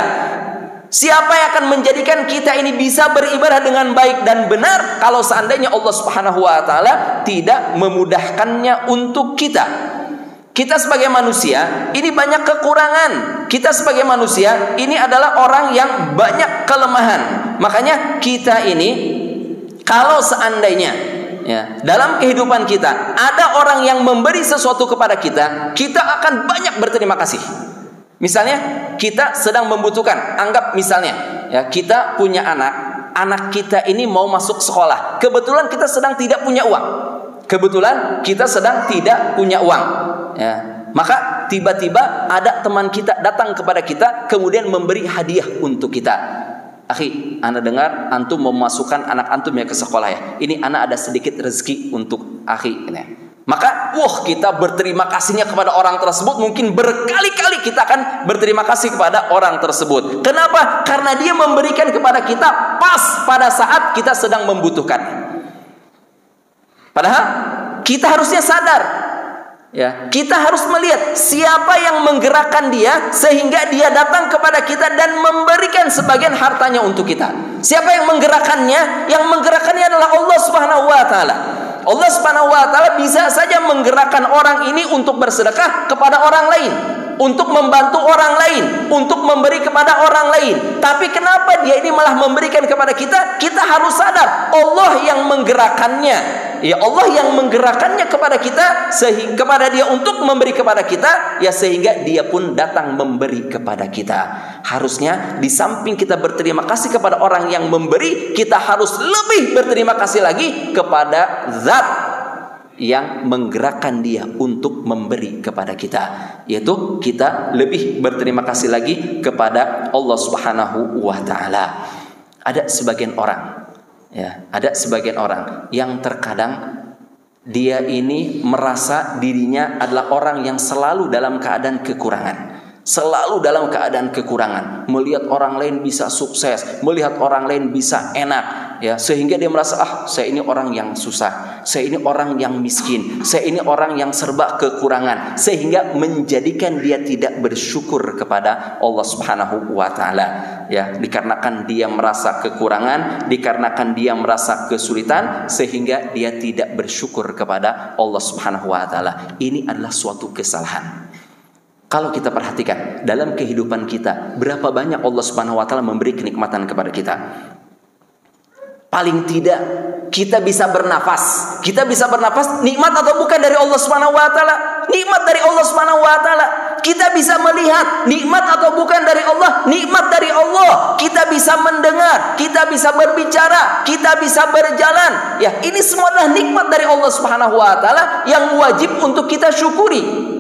Siapa yang akan menjadikan kita ini bisa beribadah dengan baik dan benar kalau seandainya Allah Subhanahu wa taala tidak memudahkannya untuk kita? Kita sebagai manusia ini banyak kekurangan. Kita sebagai manusia ini adalah orang yang banyak kelemahan. Makanya kita ini, kalau seandainya, ya, dalam kehidupan kita ada orang yang memberi sesuatu kepada kita, kita akan banyak berterima kasih. Misalnya kita sedang membutuhkan, anggap misalnya, ya, kita punya anak kita ini mau masuk sekolah. Kebetulan kita sedang tidak punya uang. Ya, maka tiba-tiba ada teman kita datang kepada kita, kemudian memberi hadiah untuk kita. Akhi, ana dengar antum memasukkan anak antum ya ke sekolah ya. Ini ana ada sedikit rezeki untuk akhi. Maka, kita berterima kasihnya kepada orang tersebut. Mungkin berkali-kali kita akan berterima kasih kepada orang tersebut. Kenapa? Karena dia memberikan kepada kita pas pada saat kita sedang membutuhkan. Padahal kita harusnya sadar, Ya, kita harus melihat siapa yang menggerakkan dia sehingga dia datang kepada kita dan memberikan sebagian hartanya untuk kita. Siapa yang menggerakkannya? Yang menggerakkannya adalah Allah Subhanahu wa taala. Allah Subhanahu wa taala bisa saja menggerakkan orang ini untuk bersedekah kepada orang lain, untuk membantu orang lain, untuk memberi kepada orang lain. Tapi kenapa dia ini malah memberikan kepada kita? Kita harus sadar Allah yang menggerakkannya. Ya, Allah yang menggerakkannya kepada kita, sehingga kepada dia untuk memberi kepada kita, ya, sehingga dia pun datang memberi kepada kita. Harusnya di samping kita berterima kasih kepada orang yang memberi, kita harus lebih berterima kasih lagi kepada zat yang menggerakkan dia untuk memberi kepada kita, yaitu kita lebih berterima kasih lagi kepada Allah Subhanahu wa taala. Ada sebagian orang, ya, ada sebagian orang yang terkadang dia ini merasa dirinya adalah orang yang selalu dalam keadaan kekurangan. Selalu dalam keadaan kekurangan, melihat orang lain bisa sukses, melihat orang lain bisa enak, ya, sehingga dia merasa, saya ini orang yang susah, saya ini orang yang miskin, saya ini orang yang serba kekurangan, sehingga menjadikan dia tidak bersyukur kepada Allah Subhanahu wa taala. Ya, dikarenakan dia merasa kekurangan, dikarenakan dia merasa kesulitan, sehingga dia tidak bersyukur kepada Allah Subhanahu wa taala. Ini adalah suatu kesalahan. Kalau kita perhatikan dalam kehidupan kita, berapa banyak Allah Subhanahu wa taala memberi kenikmatan kepada kita. Paling tidak kita bisa bernafas. Kita bisa bernafas nikmat atau bukan dari Allah Subhanahu wa taala? Nikmat dari Allah Subhanahu wa taala. Kita bisa melihat nikmat atau bukan dari Allah? Nikmat dari Allah. Kita bisa mendengar, kita bisa berbicara, kita bisa berjalan. Ya, ini semua adalah nikmat dari Allah Subhanahu wa taala yang wajib untuk kita syukuri.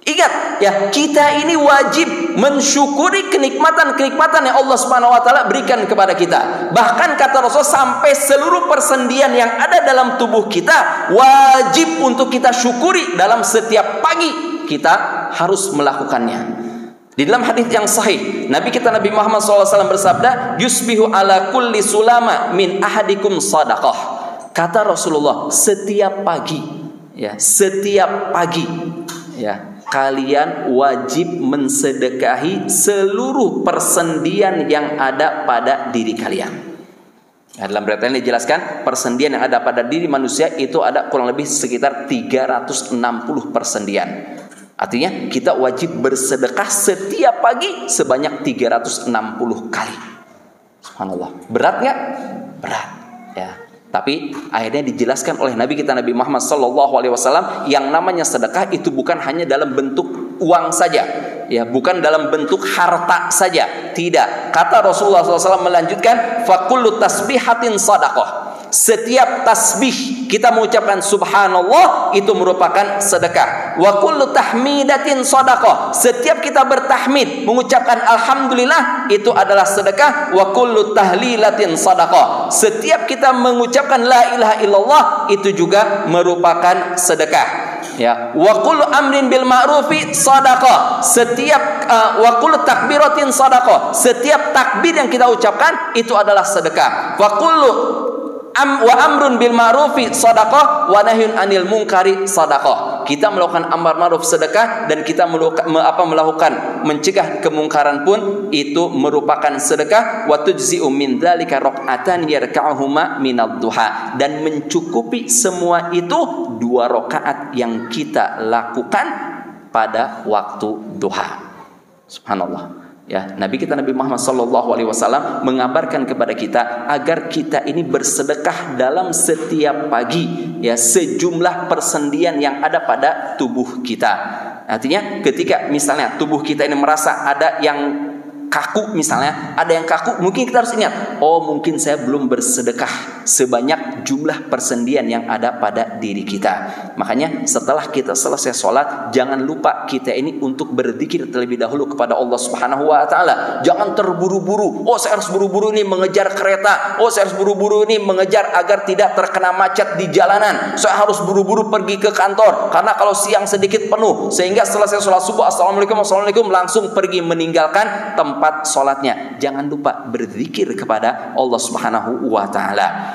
Ingat, ya, kita ini wajib mensyukuri kenikmatan-kenikmatan yang Allah Subhanahu wa taala berikan kepada kita. Bahkan kata Rasul, sampai seluruh persendian yang ada dalam tubuh kita wajib untuk kita syukuri. Dalam setiap pagi kita harus melakukannya. Di dalam hadis yang sahih, Nabi kita Nabi Muhammad SAW bersabda, "Yusbihu ala kulli sulama min ahadikum sadaqah." Kata Rasulullah, setiap pagi, ya, setiap pagi, ya, kalian wajib mensedekahi seluruh persendian yang ada pada diri kalian. Nah, dalam berita ini dijelaskan persendian yang ada pada diri manusia itu ada kurang lebih sekitar 360 persendian. Artinya kita wajib bersedekah setiap pagi sebanyak 360 kali. Subhanallah. Berat nggak? Berat. Ya. Tapi akhirnya dijelaskan oleh Nabi kita Nabi Muhammad SAW, yang namanya sedekah itu bukan hanya dalam bentuk uang saja, ya, bukan dalam bentuk harta saja. Tidak. Kata Rasulullah SAW melanjutkan, fakullu tasbihatin sadaqah. Setiap tasbih kita mengucapkan subhanallah itu merupakan sedekah. Wa kullu tahmidatin sadaqah. Setiap kita bertahmid mengucapkan alhamdulillah itu adalah sedekah. Wa kullu tahlilatin sadaqah. Setiap kita mengucapkan la ilaha illallah itu juga merupakan sedekah. Ya, wa kullu amrin bil ma'rufi sadaqah. Setiap wa kullu takbiratin sadaqah. Setiap takbir yang kita ucapkan itu adalah sedekah. Wa kullu wa amrun bil ma'rufi sadaqah wa nahyun anil munkari sadaqah. Kita melakukan amar ma'ruf sedekah, dan kita melakukan mencegah kemungkaran pun itu merupakan sedekah. Wa tujzi'u min dzalika raq'atan yarka'uhuma minad duha. Dan mencukupi semua itu 2 rakaat yang kita lakukan pada waktu duha. Subhanallah. Ya, Nabi kita Nabi Muhammad SAW mengabarkan kepada kita agar kita ini bersedekah dalam setiap pagi, ya, sejumlah persendian yang ada pada tubuh kita. Artinya ketika misalnya tubuh kita ini merasa ada yang kaku, misalnya ada yang kaku, mungkin kita harus ingat, oh mungkin saya belum bersedekah sebanyak jumlah persendian yang ada pada diri kita. Makanya setelah kita selesai sholat, jangan lupa kita ini untuk berzikir terlebih dahulu kepada Allah Subhanahu wa taala. Jangan terburu-buru, oh saya harus buru-buru ini mengejar kereta, oh saya harus buru-buru ini mengejar agar tidak terkena macet di jalanan, saya harus buru-buru pergi ke kantor karena kalau siang sedikit penuh, sehingga selesai sholat subuh assalamualaikum langsung pergi meninggalkan tempat sholatnya. Jangan lupa berzikir kepada Allah Subhanahu wa taala.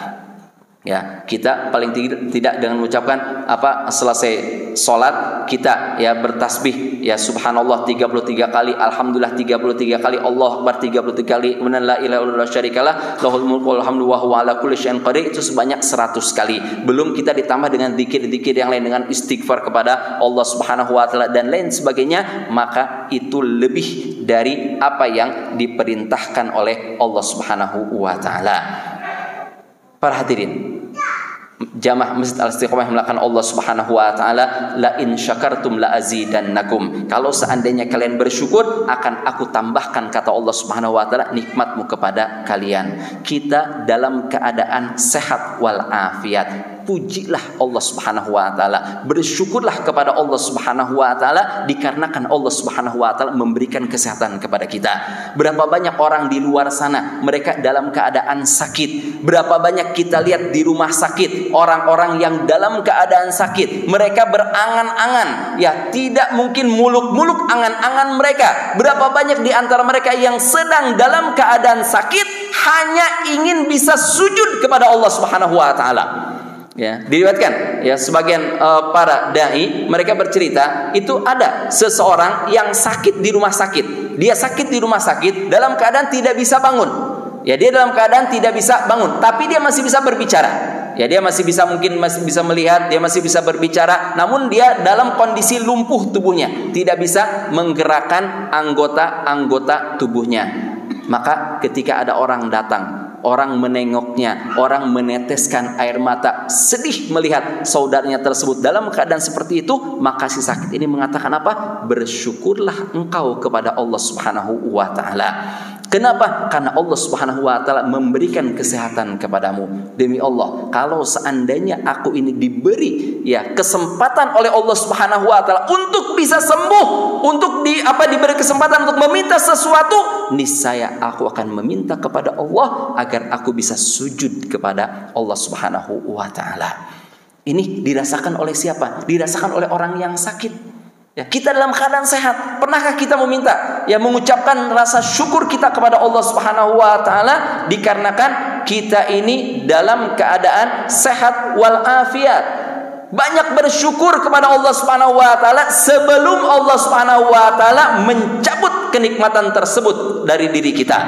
Ya, kita paling tidak dengan mengucapkan selesai sholat kita ya bertasbih ya subhanallah 33 kali, alhamdulillah 33 kali, Allahu akbar 33 kali, kemudian la ilaha illallah syarikalah, lahul mulku wal hamdu wa huwa ala kulli syai'in qadir, itu sebanyak 100 kali. Belum kita ditambah dengan zikir-zikir yang lain, dengan istighfar kepada Allah Subhanahu wa taala dan lain sebagainya, maka itu lebih dari apa yang diperintahkan oleh Allah Subhanahu wa taala. Para hadirin, jamaah Masjid Al-Istiqomah yang melakukan Allah Subhanahu wa taala, la in syakartum la azidannakum. Kalau seandainya kalian bersyukur, akan aku tambahkan, kata Allah Subhanahu wa taala, nikmatmu kepada kalian. Kita dalam keadaan sehat wal afiat, pujilah Allah Subhanahu wa taala, bersyukurlah kepada Allah Subhanahu wa taala dikarenakan Allah Subhanahu wa taala memberikan kesehatan kepada kita. Berapa banyak orang di luar sana mereka dalam keadaan sakit. Berapa banyak kita lihat di rumah sakit orang-orang yang dalam keadaan sakit, mereka berangan-angan, ya tidak mungkin muluk-muluk angan-angan mereka. Berapa banyak di antara mereka yang sedang dalam keadaan sakit hanya ingin bisa sujud kepada Allah Subhanahu wa taala. Ya, diriwayatkan ya sebagian para dai mereka bercerita itu ada seseorang yang sakit di rumah sakit. Dia sakit di rumah sakit dalam keadaan tidak bisa bangun. Ya, dia dalam keadaan tidak bisa bangun, tapi dia masih bisa berbicara. Ya, dia masih bisa, mungkin masih bisa melihat, dia masih bisa berbicara, namun dia dalam kondisi lumpuh tubuhnya, tidak bisa menggerakkan anggota-anggota tubuhnya. Maka ketika ada orang datang, orang menengoknya, orang meneteskan air mata, sedih melihat saudaranya tersebut dalam keadaan seperti itu, maka si sakit ini mengatakan apa? Bersyukurlah engkau kepada Allah Subhanahu wa taala. Kenapa? Karena Allah Subhanahu wa taala memberikan kesehatan kepadamu. Demi Allah, kalau seandainya aku ini diberi ya kesempatan oleh Allah Subhanahu wa taala untuk bisa sembuh, untuk diberi kesempatan untuk meminta sesuatu, niscaya aku akan meminta kepada Allah agar aku bisa sujud kepada Allah Subhanahu wa taala. Ini dirasakan oleh siapa? Dirasakan oleh orang yang sakit. Ya, kita dalam keadaan sehat, pernahkah kita meminta, ya mengucapkan rasa syukur kita kepada Allah Subhanahu wa taala dikarenakan kita ini dalam keadaan sehat wal afiat. Banyak bersyukur kepada Allah Subhanahu wa taala sebelum Allah Subhanahu wa taala mencabut kenikmatan tersebut dari diri kita.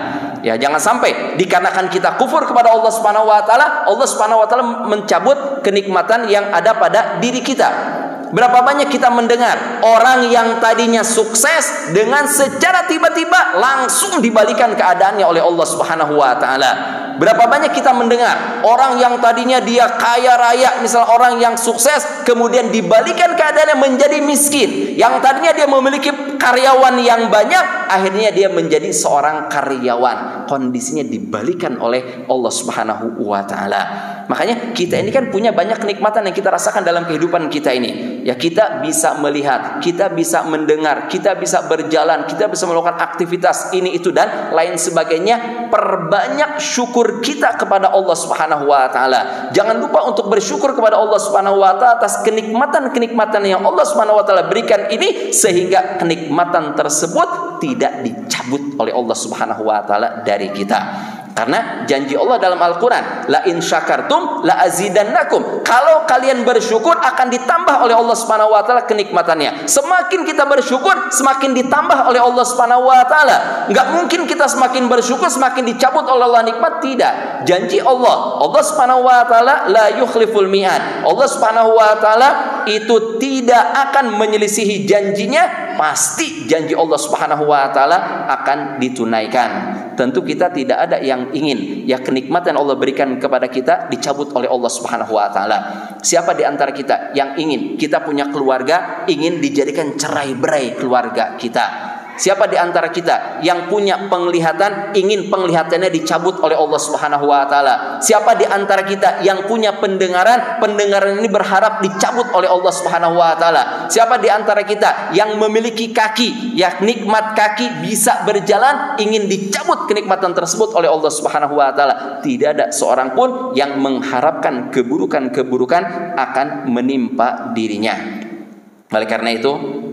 Ya, jangan sampai dikarenakan kita kufur kepada Allah Subhanahu wa taala, Allah Subhanahu wa taala mencabut kenikmatan yang ada pada diri kita. Berapa banyak kita mendengar orang yang tadinya sukses dengan secara tiba-tiba langsung dibalikan keadaannya oleh Allah Subhanahu wa taala. Berapa banyak kita mendengar orang yang tadinya dia kaya raya, misal orang yang sukses kemudian dibalikan keadaannya menjadi miskin. Yang tadinya dia memiliki karyawan yang banyak, akhirnya dia menjadi seorang karyawan. Kondisinya dibalikan oleh Allah Subhanahu wa taala. Makanya kita ini kan punya banyak kenikmatan yang kita rasakan dalam kehidupan kita ini. Ya, kita bisa melihat, kita bisa mendengar, kita bisa berjalan, kita bisa melakukan aktivitas ini itu dan lain sebagainya. Perbanyak syukur kita kepada Allah Subhanahu wa taala. Jangan lupa untuk bersyukur kepada Allah Subhanahu wa taala atas kenikmatan-kenikmatan yang Allah Subhanahu wa taala berikan ini, sehingga kenikmatan tersebut tidak dicabut oleh Allah Subhanahu wa taala dari kita. Karena janji Allah dalam Al-Quran, la in syakartum la azidannakum. Kalau kalian bersyukur akan ditambah oleh Allah Subhanahu wa taala kenikmatannya. Semakin kita bersyukur, semakin ditambah oleh Allah Subhanahu wa taala. Enggak mungkin kita semakin bersyukur semakin dicabut oleh Allah nikmat, tidak. Janji Allah Subhanahu wa taala la yukhliful mi'ad. Allah Subhanahu wa taala itu tidak akan menyelisihi janjinya. Pasti janji Allah Subhanahu wa taala akan ditunaikan. Tentu kita tidak ada yang ingin ya kenikmatan Allah berikan kepada kita dicabut oleh Allah Subhanahu wa taala. Siapa di antara kita yang ingin kita punya keluarga ingin dijadikan cerai-berai keluarga kita? Siapa di antara kita yang punya penglihatan ingin penglihatannya dicabut oleh Allah Subhanahu wa taala? Siapa di antara kita yang punya pendengaran ini berharap dicabut oleh Allah Subhanahu wa taala? Siapa di antara kita yang memiliki kaki, ya nikmat kaki bisa berjalan ingin dicabut kenikmatan tersebut oleh Allah Subhanahu wa taala? Tidak ada seorang pun yang mengharapkan keburukan-keburukan akan menimpa dirinya. Oleh karena itu,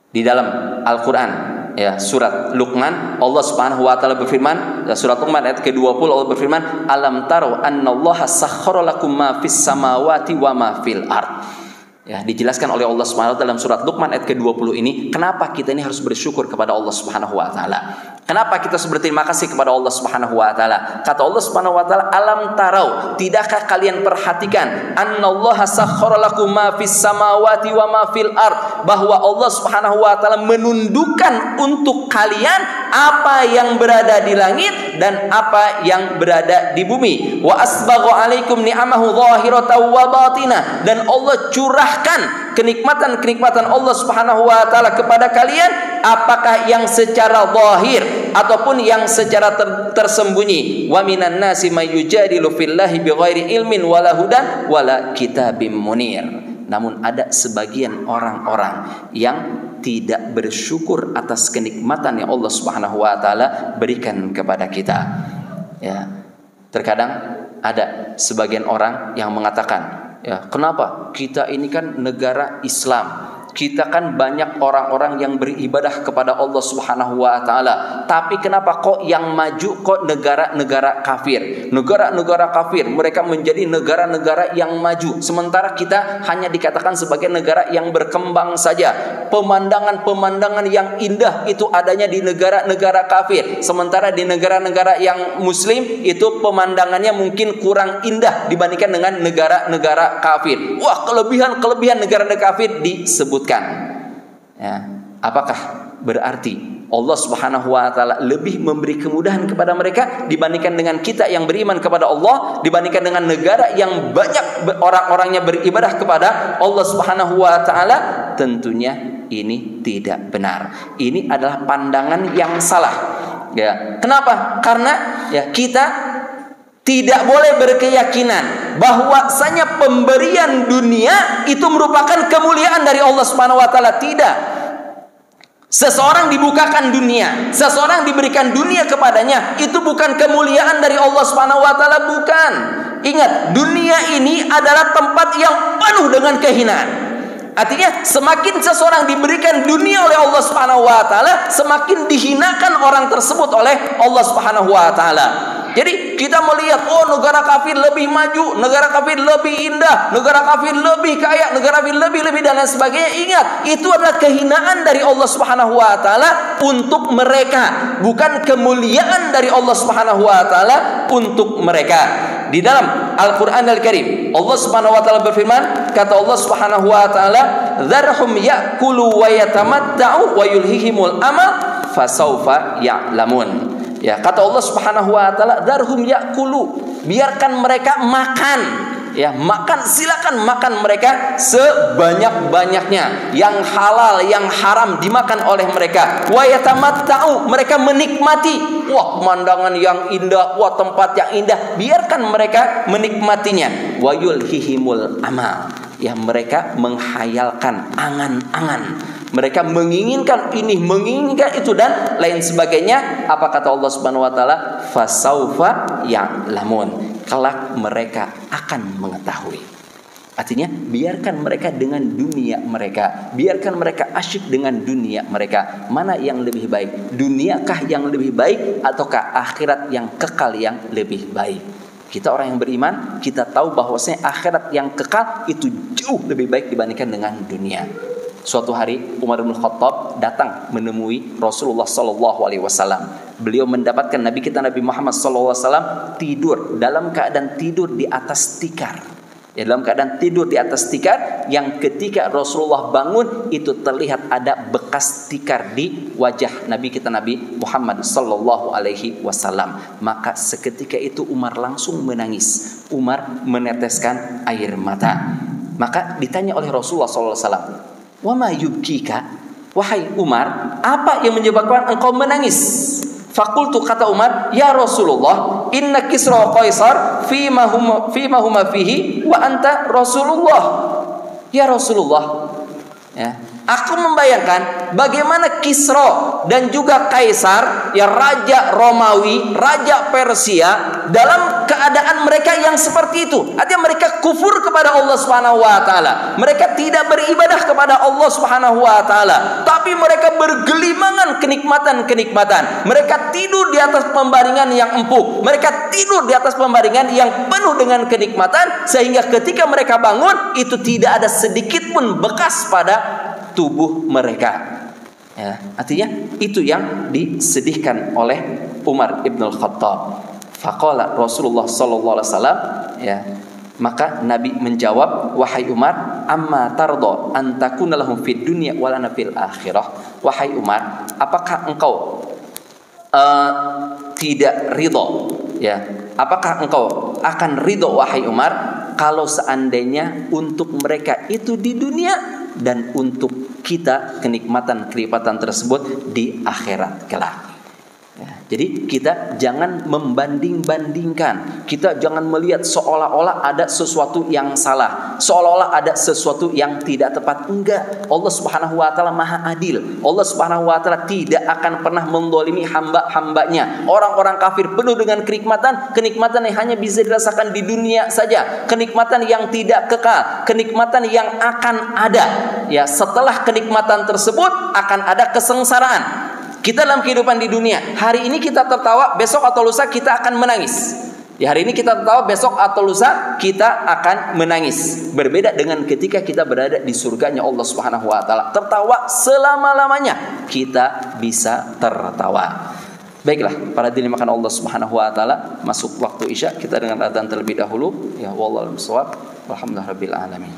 di dalam Al-Quran ya surat Luqman, Allah Subhanahu wa taala berfirman, surat Luqman ayat ke-20, Allah berfirman, "Alam taru annallaha sakhkhara lakum ma fis samawati wa ma fil ard." Ya, dijelaskan oleh Allah Subhanahu wa taala dalam surat Luqman ayat ke-20 ini, kenapa kita ini harus bersyukur kepada Allah Subhanahu wa taala. Kenapa kita harus berterima kasih kepada Allah Subhanahu wa taala? Kata Allah Subhanahu wa taala, "Alam tarau, tidakkah kalian perhatikan annallaha sakhkhara lakum ma fis samawati wa ma fil ard?" Bahwa Allah Subhanahu wa taala menundukkan untuk kalian apa yang berada di langit dan apa yang berada di bumi. Wa asbagha alaikum ni'amahu zahiratan wa batinah, dan Allah curahkan kenikmatan-kenikmatan Allah Subhanahu wa taala kepada kalian, apakah yang secara zahir ataupun yang secara tersembunyi. Wa minan nasi may yujadilu fillahi bighairi ilmin wala hudan wala kitabim munir. Namun ada sebagian orang-orang yang tidak bersyukur atas kenikmatan yang Allah Subhanahu wa taala berikan kepada kita. Ya. Terkadang ada sebagian orang yang mengatakan, ya, kenapa kita ini kan negara Islam, kita kan banyak orang-orang yang beribadah kepada Allah Subhanahu wa taala, tapi kenapa kok yang maju kok negara-negara kafir? Negara-negara kafir mereka menjadi negara-negara yang maju, sementara kita hanya dikatakan sebagai negara yang berkembang saja. Pemandangan-pemandangan yang indah itu adanya di negara-negara kafir, sementara di negara-negara yang muslim itu pemandangannya mungkin kurang indah dibandingkan dengan negara-negara kafir. Wah, kelebihan-kelebihan negara-negara kafir disebut. Ya, apakah berarti Allah Subhanahu wa taala lebih memberi kemudahan kepada mereka dibandingkan dengan kita yang beriman kepada Allah, dibandingkan dengan negara yang banyak orang-orangnya beribadah kepada Allah Subhanahu wa taala? Tentunya ini tidak benar. Ini adalah pandangan yang salah. Ya. Kenapa? Karena ya kita tidak boleh berkeyakinan bahwasanya pemberian dunia itu merupakan kemuliaan dari Allah Subhanahu wa taala. Tidak. Seseorang dibukakan dunia, seseorang diberikan dunia kepadanya, itu bukan kemuliaan dari Allah Subhanahu wa taala, bukan. Ingat, dunia ini adalah tempat yang penuh dengan kehinaan. Artinya semakin seseorang diberikan dunia oleh Allah Subhanahu wa taala, semakin dihinakan orang tersebut oleh Allah Subhanahu wa taala. Jadi kita melihat, oh, negara kafir lebih maju, negara kafir lebih indah, negara kafir lebih kaya, negara kafir lebih dan lain sebagainya. Ingat, itu adalah kehinaan dari Allah Subhanahu wa taala untuk mereka, bukan kemuliaan dari Allah Subhanahu wa taala untuk mereka. Di dalam Al-Qur'an Al-Karim, Allah Subhanahu wa taala berfirman, kata Allah Subhanahu wa taala, "Dzarhum ya'kulu wa yatamatta'u wa yulhihimul amal fasaufa ya'lamun." Ya, kata Allah Subhanahu wa taala, "Dzarhum ya'kulu." Biarkan mereka makan. Ya, makan, silakan makan mereka sebanyak-banyaknya. Yang halal, yang haram dimakan oleh mereka. Wa yatamatta'u, mereka menikmati. Wah, pemandangan yang indah, wah, tempat yang indah. Biarkan mereka menikmatinya. Wa yulhihimul amal. Ya, mereka menghayalkan angan-angan. Mereka menginginkan ini, menginginkan itu dan lain sebagainya. Apa kata Allah Subhanahu wa taala? Fasaufa ya'lamun. Kelak mereka akan mengetahui. Artinya biarkan mereka dengan dunia mereka, biarkan mereka asyik dengan dunia mereka. Mana yang lebih baik? Duniakah yang lebih baik ataukah akhirat yang kekal yang lebih baik? Kita orang yang beriman, kita tahu bahwasanya akhirat yang kekal itu jauh lebih baik dibandingkan dengan dunia. Suatu hari Umar bin Khattab datang menemui Rasulullah SAW. Beliau mendapatkan Nabi kita Nabi Muhammad SAW tidur dalam keadaan tidur di atas tikar. Ya, dalam keadaan tidur di atas tikar, yang ketika Rasulullah bangun itu terlihat ada bekas tikar di wajah Nabi kita Nabi Muhammad SAW. Maka seketika itu Umar langsung menangis. Umar meneteskan air mata. Maka ditanya oleh Rasulullah SAW, "Wa ma yubkika?" Wahai Umar, apa yang menyebabkan engkau menangis? Fakultu, kata Umar, "Ya Rasulullah, inna Kisra wa Qaisar fima huma fihi wa anta Rasulullah." Ya Rasulullah, ya, Aku membayangkan bagaimana Kisra dan juga Kaisar, ya raja Romawi, raja Persia, dalam keadaan mereka yang seperti itu. Artinya mereka kufur kepada Allah Subhanahu wa taala. Mereka tidak beribadah kepada Allah Subhanahu wa taala, tapi mereka bergelimangan kenikmatan-kenikmatan. Mereka tidur di atas pembaringan yang empuk. Mereka tidur di atas pembaringan yang penuh dengan kenikmatan, sehingga ketika mereka bangun itu tidak ada sedikit pun bekas pada tubuh mereka. Ya, artinya itu yang disedihkan oleh Umar ibn al-Khattab. Faqala Rasulullah sallallahu alaihi wasallam, ya, maka Nabi menjawab, wahai Umar, amma tardo an takuna lahum fid dunya wa lana fil akhirah. Wahai Umar, apakah engkau tidak ridho, ya? Apakah engkau akan ridho, wahai Umar, kalau seandainya untuk mereka itu di dunia dan untuk kita kenikmatan-kenikmatan tersebut di akhirat kelak. Ya, jadi kita jangan membanding-bandingkan. Kita jangan melihat seolah-olah ada sesuatu yang salah, seolah-olah ada sesuatu yang tidak tepat. Enggak. Allah Subhanahu wa taala Maha Adil. Allah Subhanahu wa taala tidak akan pernah mendolimi hamba-hambanya. Orang-orang kafir penuh dengan kenikmatan yang hanya bisa dirasakan di dunia saja, kenikmatan yang tidak kekal, kenikmatan yang akan ada. Ya, setelah kenikmatan tersebut akan ada kesengsaraan. Kita dalam kehidupan di dunia, hari ini kita tertawa, besok atau lusa kita akan menangis. Ya, hari ini kita tertawa, besok atau lusa kita akan menangis. Berbeda dengan ketika kita berada di surganya Allah Subhanahu wa taala. Tertawa selama-lamanya kita bisa tertawa. Baiklah, para dimakan Allah Subhanahu wa taala, masuk waktu Isya, kita dengan adzan terlebih dahulu. Ya, wallahu a'lam. Walhamdulillahirabbil alamin.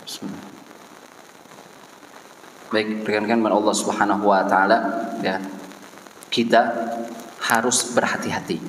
Bismillah. Baik, rekan-rekan Allah Subhanahu wa taala, ya, kita harus berhati-hati.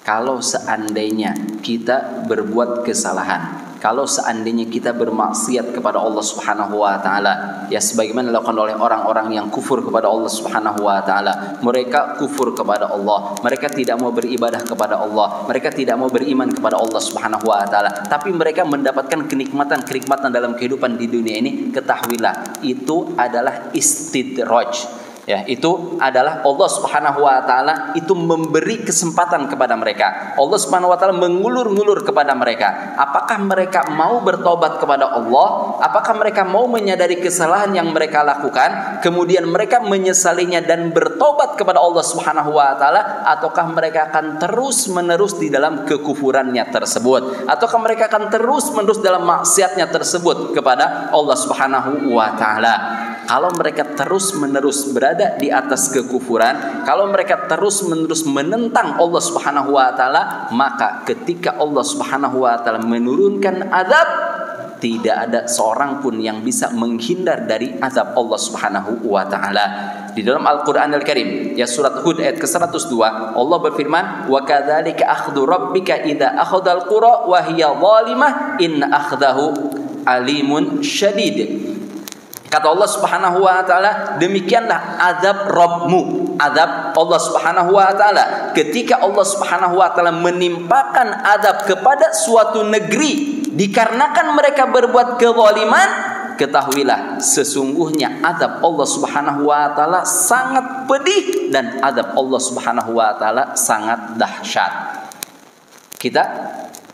Kalau seandainya kita berbuat kesalahan, kalau seandainya kita bermaksiat kepada Allah Subhanahu wa taala, ya sebagaimana dilakukan oleh orang-orang yang kufur kepada Allah Subhanahu wa taala. Mereka kufur kepada Allah, mereka tidak mau beribadah kepada Allah, mereka tidak mau beriman kepada Allah Subhanahu wa taala, tapi mereka mendapatkan kenikmatan-kenikmatan dalam kehidupan di dunia ini. Ketahuilah, itu adalah istidraj. Ya, itu adalah Allah Subhanahu wa taala itu memberi kesempatan kepada mereka. Allah Subhanahu wa taala mengulur-ngulur kepada mereka. Apakah mereka mau bertobat kepada Allah? Apakah mereka mau menyadari kesalahan yang mereka lakukan, kemudian mereka menyesalinya dan bertobat kepada Allah Subhanahu wa taala, ataukah mereka akan terus-menerus di dalam kekufurannya tersebut? Ataukah mereka akan terus-menerus dalam maksiatnya tersebut kepada Allah Subhanahu wa taala? Kalau mereka terus-menerus berada di atas kekufuran, kalau mereka terus-menerus menentang Allah Subhanahu wa taala, maka ketika Allah Subhanahu wa taala menurunkan azab, tidak ada seorang pun yang bisa menghindar dari azab Allah Subhanahu wa taala. Di dalam Al-Qur'an Al-Karim, ya surat Hud ayat ke-102, Allah berfirman, "Wa kadzalika akhdhu rabbika idza akhadhal qura wa hiya zalimah inna akhdahu alimun syadid." Kata Allah Subhanahu wa taala, demikianlah azab Rabbmu, azab Allah Subhanahu wa taala. Ketika Allah Subhanahu wa taala menimpakan azab kepada suatu negeri dikarenakan mereka berbuat kezaliman, ketahuilah sesungguhnya azab Allah Subhanahu wa taala sangat pedih dan azab Allah Subhanahu wa taala sangat dahsyat. Kita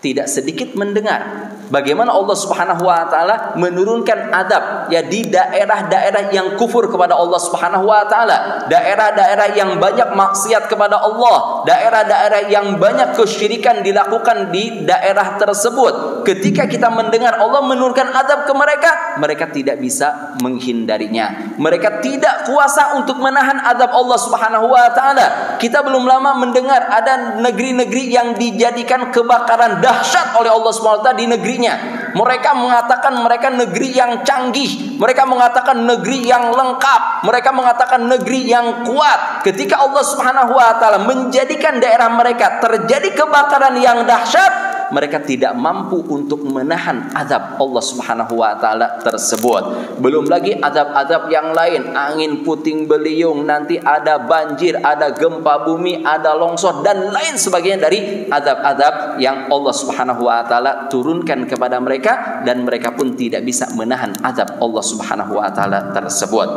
tidak sedikit mendengar bagaimana Allah Subhanahu wa taala menurunkan azab ya di daerah-daerah yang kufur kepada Allah Subhanahu wa taala, daerah-daerah yang banyak maksiat kepada Allah, daerah-daerah yang banyak kesyirikan dilakukan di daerah tersebut. Ketika kita mendengar Allah menurunkan azab ke mereka, mereka tidak bisa menghindarinya. Mereka tidak kuasa untuk menahan azab Allah Subhanahu wa taala. Kita belum lama mendengar ada negeri-negeri yang dijadikan kebakaran dahsyat oleh Allah Subhanahu wa taala di negerinya. Mereka mengatakan mereka negeri yang canggih, mereka mengatakan negeri yang lengkap, mereka mengatakan negeri yang kuat. Ketika Allah Subhanahu wa taala menjadikan daerah mereka terjadi kebakaran yang dahsyat, mereka tidak mampu untuk menahan azab Allah Subhanahu wa taala tersebut. Belum lagi azab-azab yang lain, angin puting beliung, nanti ada banjir, ada gempa bumi, ada longsor dan lain sebagainya dari azab-azab yang Allah Subhanahu wa taala turunkan kepada mereka, dan mereka pun tidak bisa menahan azab Allah Subhanahu wa taala tersebut.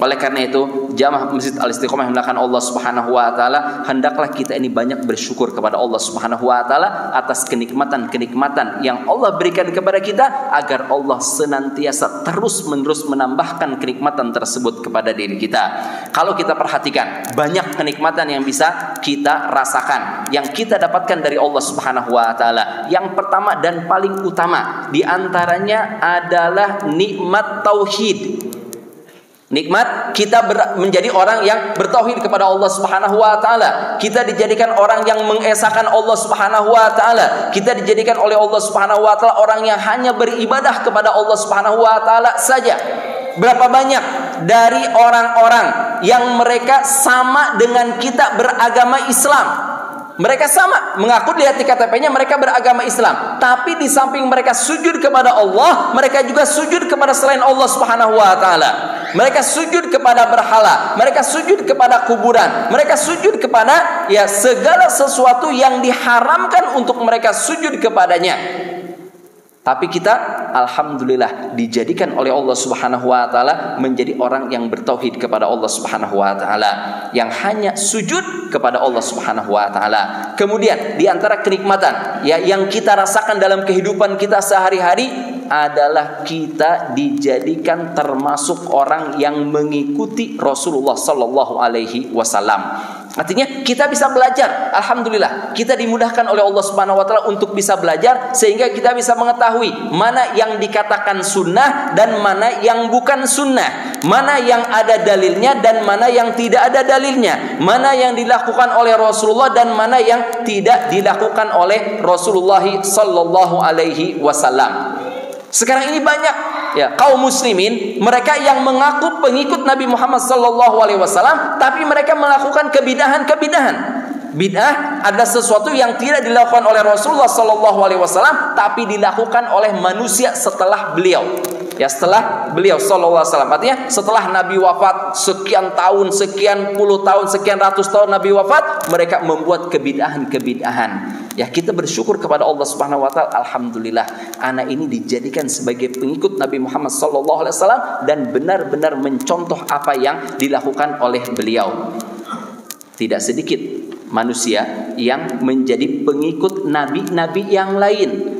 Oleh karena itu, jamaah Masjid Al-Istiqomah yang dimuliakan Allah Subhanahu wa taala, hendaklah kita ini banyak bersyukur kepada Allah Subhanahu wa taala atas kenikmatan-kenikmatan yang Allah berikan kepada kita, agar Allah senantiasa terus-menerus menambahkan kenikmatan tersebut kepada diri kita. Kalau kita perhatikan, banyak kenikmatan yang bisa kita rasakan, yang kita dapatkan dari Allah Subhanahu wa taala. Yang pertama dan paling utama di antaranya adalah nikmat tauhid. Nikmat kita menjadi orang yang bertauhid kepada Allah Subhanahu wa taala. Kita dijadikan orang yang mengesahkan Allah Subhanahu wa taala. Kita dijadikan oleh Allah Subhanahu wa taala orang yang hanya beribadah kepada Allah Subhanahu wa taala saja. Berapa banyak dari orang-orang yang mereka sama dengan kita beragama Islam. Mereka sama, mengaku di hati KTP-nya mereka beragama Islam, tapi di samping mereka sujud kepada Allah, mereka juga sujud kepada selain Allah Subhanahu wa taala. Mereka sujud kepada berhala, mereka sujud kepada kuburan, mereka sujud kepada segala sesuatu yang diharamkan untuk mereka sujud kepadanya. Tapi kita alhamdulillah dijadikan oleh Allah Subhanahu wa taala menjadi orang yang bertauhid kepada Allah Subhanahu wa taala, yang hanya sujud kepada Allah Subhanahu wa taala. Kemudian di antara kenikmatan yang kita rasakan dalam kehidupan kita sehari-hari adalah kita dijadikan termasuk orang yang mengikuti Rasulullah sallallahu alaihi wasallam. Artinya kita bisa belajar, alhamdulillah kita dimudahkan oleh Allah Subhanahu wa taala untuk bisa belajar, sehingga kita bisa mengetahui mana yang dikatakan sunnah dan mana yang bukan sunnah, mana yang ada dalilnya dan mana yang tidak ada dalilnya, mana yang dilakukan oleh Rasulullah dan mana yang tidak dilakukan oleh Rasulullah sallallahu alaihi wasallam. Sekarang ini banyak kaum muslimin, mereka yang mengaku pengikut Nabi Muhammad sallallahu alaihi wasallam, tapi mereka melakukan kebidahan-kebidahan. Bid'ah adalah sesuatu yang tidak dilakukan oleh Rasulullah sallallahu alaihi wasallam, tapi dilakukan oleh manusia setelah beliau. Setelah beliau sallallahu alaihi wasallam. Artinya setelah Nabi wafat sekian tahun, sekian puluh tahun, sekian ratus tahun Nabi wafat, mereka membuat kebidahan-kebidahan. Kita bersyukur kepada Allah Subhanahu wa taala, alhamdulillah anak ini dijadikan sebagai pengikut Nabi Muhammad sallallahu alaihi wasallam dan benar-benar mencontoh apa yang dilakukan oleh beliau. Tidak sedikit manusia yang menjadi pengikut nabi-nabi yang lain.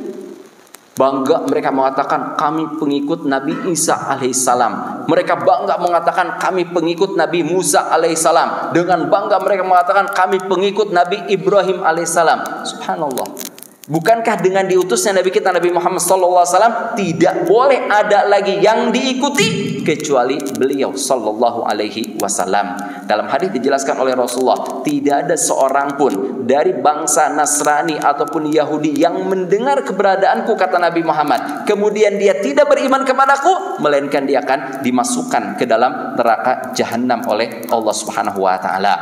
Bangga mereka mengatakan kami pengikut Nabi Isa alaihissalam. Mereka bangga mengatakan kami pengikut Nabi Musa alaihissalam. Dengan bangga mereka mengatakan kami pengikut Nabi Ibrahim alaihissalam. Subhanallah. Bukankah dengan diutusnya Nabi kita Nabi Muhammad SAW tidak boleh ada lagi yang diikuti kecuali beliau Sallallahu Alaihi Wasallam. Dalam hadis dijelaskan oleh Rasulullah, tidak ada seorang pun dari bangsa Nasrani ataupun Yahudi yang mendengar keberadaanku, kata Nabi Muhammad, kemudian dia tidak beriman kepadaku, melainkan dia akan dimasukkan ke dalam neraka jahanam oleh Allah Subhanahu Wa Taala.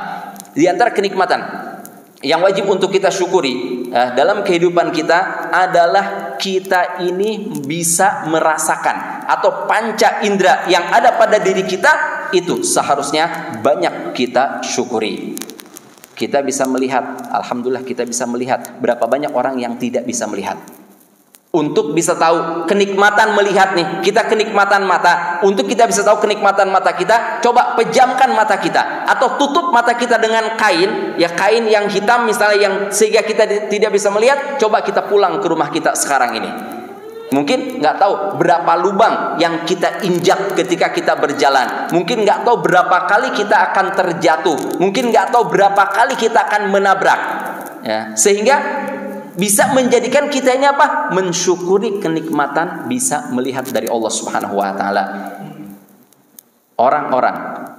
Di antara kenikmatan yang wajib untuk kita syukuri dalam kehidupan kita adalah kita ini bisa merasakan atau panca indera yang ada pada diri kita, itu seharusnya banyak kita syukuri. Kita bisa melihat, alhamdulillah kita bisa melihat. Berapa banyak orang yang tidak bisa melihat. Untuk bisa tahu kenikmatan melihat nih, kita kenikmatan mata. Untuk kita bisa tahu kenikmatan mata kita, coba pejamkan mata kita atau tutup mata kita dengan kain, kain yang hitam misalnya, yang sehingga kita tidak bisa melihat. Coba kita pulang ke rumah kita sekarang ini. Mungkin nggak tahu berapa lubang yang kita injak ketika kita berjalan. Mungkin nggak tahu berapa kali kita akan terjatuh. Mungkin nggak tahu berapa kali kita akan menabrak. Sehingga bisa menjadikan kita ini apa? Mensyukuri kenikmatan bisa melihat dari Allah Subhanahu Wa Taala. Orang-orang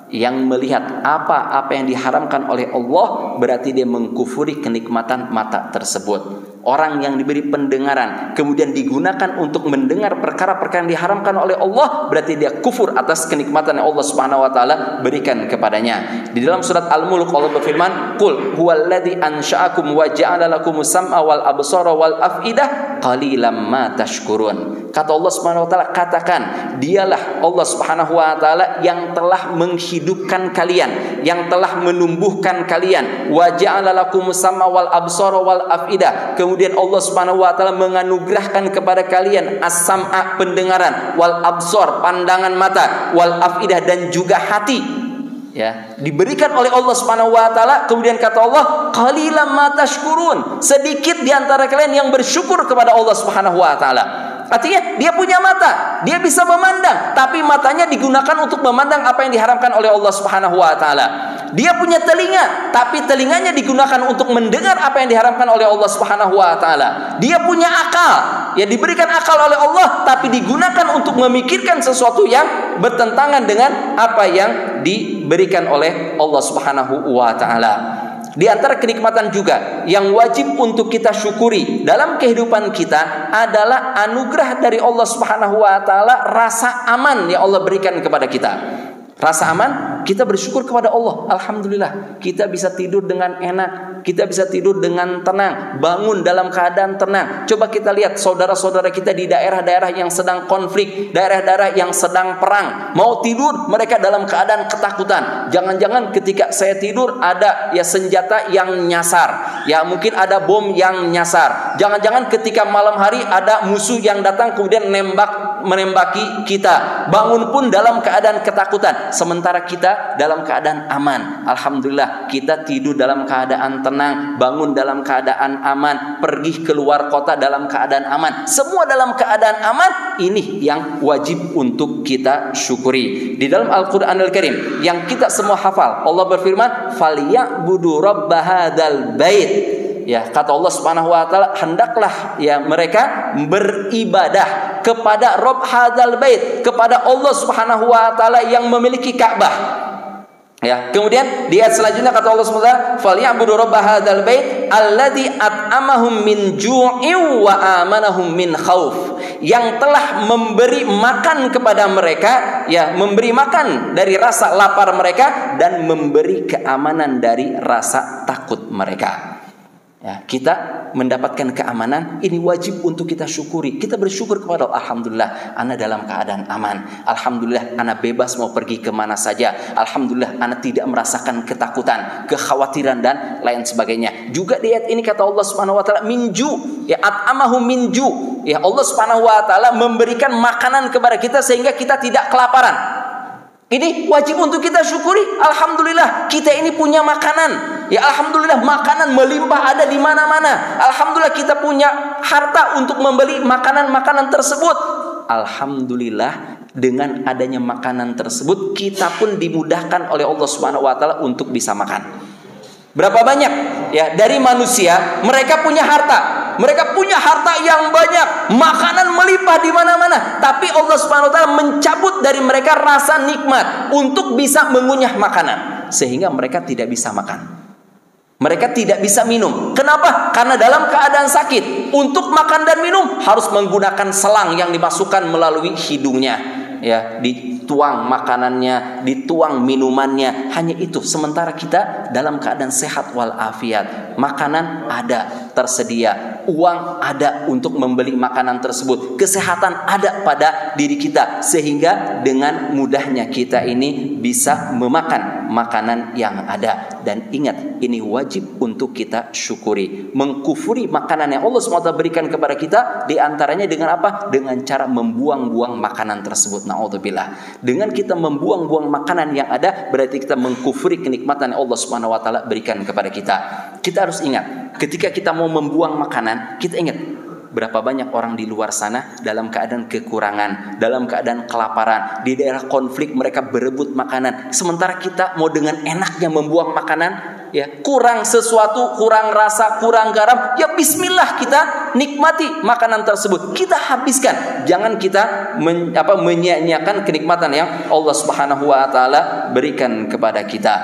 yang melihat apa yang diharamkan oleh Allah, berarti dia mengkufuri kenikmatan mata tersebut. orang yang diberi pendengaran kemudian digunakan untuk mendengar perkara-perkara yang diharamkan oleh Allah, berarti dia kufur atas kenikmatan yang Allah Subhanahu wa taala berikan kepadanya. Di dalam surat Al-Mulk Allah berfirman, "Qul huwallazi ansha'akum wa ja'ala lakumus sam'a wal absara wal afidah qalilam ma tashkurun." Kata Allah Subhanahu wa taala, katakan, dialah Allah Subhanahu wa taala yang telah menghidupkan kalian, yang telah menumbuhkan kalian. Wa ja'ala lakumus sam'a wal absara wal afidah. Kemudian Allah Subhanahu wa taala menganugerahkan kepada kalian as-sam'a, pendengaran, wal absar, pandangan mata, wal afidah, dan juga hati. Ya, diberikan oleh Allah Subhanahu wa taala. Kemudian kata Allah, qalilam ma tashkurun. Sedikit di antara kalian yang bersyukur kepada Allah Subhanahu wa taala. Artinya dia punya mata, dia bisa memandang, tapi matanya digunakan untuk memandang apa yang diharamkan oleh Allah Subhanahu wa taala. Dia punya telinga, tapi telinganya digunakan untuk mendengar apa yang diharamkan oleh Allah Subhanahu wa taala. Dia punya akal, ya diberikan akal oleh Allah, tapi digunakan untuk memikirkan sesuatu yang bertentangan dengan apa yang diberikan oleh Allah Subhanahu wa taala. Di antara kenikmatan juga yang wajib untuk kita syukuri dalam kehidupan kita adalah anugerah dari Allah Subhanahu wa taala, rasa aman yang Allah berikan kepada kita. Rasa aman, kita bersyukur kepada Allah. Alhamdulillah, kita bisa tidur dengan enak, kita bisa tidur dengan tenang, bangun dalam keadaan tenang. Coba kita lihat saudara-saudara kita di daerah-daerah yang sedang konflik, daerah-daerah yang sedang perang. Mau tidur, mereka dalam keadaan ketakutan. Jangan-jangan ketika saya tidur ada ya senjata yang nyasar, ya mungkin ada bom yang nyasar. Jangan-jangan ketika malam hari ada musuh yang datang kemudian menembaki kita. Bangun pun dalam keadaan ketakutan. Sementara kita dalam keadaan aman. Alhamdulillah, kita tidur dalam keadaan tenang, bangun dalam keadaan aman, pergi keluar kota dalam keadaan aman. Semua dalam keadaan aman. Ini yang wajib untuk kita syukuri. Di dalam Al-Qur'anul Karim yang kita semua hafal, Allah berfirman, "Falyabudu rabb hadzal bait." Ya, kata Allah Subhanahu wa taala, hendaklah ya mereka beribadah kepada Rabb hadzal bait, kepada Allah Subhanahu wa taala yang memiliki Ka'bah. Ya, kemudian di ayat selanjutnya kata Allah Subhanahu wa taala, "Falyabudu rabb hadzal bait alladzi at'amahum min ju'in wa amanahum min khauf." Yang telah memberi makan kepada mereka, ya, memberi makan dari rasa lapar mereka dan memberi keamanan dari rasa takut mereka. Ya, kita mendapatkan keamanan, ini wajib untuk kita syukuri. Kita bersyukur kepada Allah. Alhamdulillah, ana dalam keadaan aman. Alhamdulillah, ana bebas mau pergi kemana saja. Alhamdulillah, ana tidak merasakan ketakutan, kekhawatiran dan lain sebagainya. Juga di ayat ini kata Allah Subhanahu wa taala, minju, ya at'amahum minju. Ya, Allah Subhanahu wa taala memberikan makanan kepada kita sehingga kita tidak kelaparan. Ini wajib untuk kita syukuri. Alhamdulillah, kita ini punya makanan. Ya alhamdulillah, makanan melimpah ada di mana-mana. Alhamdulillah, kita punya harta untuk membeli makanan-makanan tersebut. Alhamdulillah, dengan adanya makanan tersebut kita pun dimudahkan oleh Allah Subhanahu wa taala untuk bisa makan. Berapa banyak ya dari manusia, mereka punya harta. Mereka punya harta yang banyak, makanan melimpah di mana-mana, tapi Allah Subhanahu wa taala mencabut dari mereka rasa nikmat untuk bisa mengunyah makanan, sehingga mereka tidak bisa makan. Mereka tidak bisa minum. Kenapa? Karena dalam keadaan sakit, untuk makan dan minum harus menggunakan selang yang dimasukkan melalui hidungnya. Ya, dituang makanannya, dituang minumannya, hanya itu. Sementara kita dalam keadaan sehat walafiat, makanan ada tersedia, uang ada untuk membeli makanan tersebut, kesehatan ada pada diri kita, sehingga dengan mudahnya kita ini bisa memakan makanan yang ada. Dan ingat, ini wajib untuk kita syukuri. Mengkufuri makanan yang Allah SWT berikan kepada kita, diantaranya dengan apa? Dengan cara membuang-buang makanan tersebut. Na'udzubillah. Dengan kita membuang-buang makanan yang ada, berarti kita mengkufuri kenikmatan yang Allah Subhanahu wa taala berikan kepada kita. Kita harus ingat, ketika kita mau membuang makanan, kita ingat berapa banyak orang di luar sana dalam keadaan kekurangan, dalam keadaan kelaparan, di daerah konflik mereka berebut makanan. Sementara kita mau dengan enaknya membuang makanan, ya kurang sesuatu, kurang rasa, kurang garam, ya bismillah kita nikmati makanan tersebut, kita habiskan. Jangan kita menyia-nyiakan kenikmatan yang Allah Subhanahu wa taala berikan kepada kita.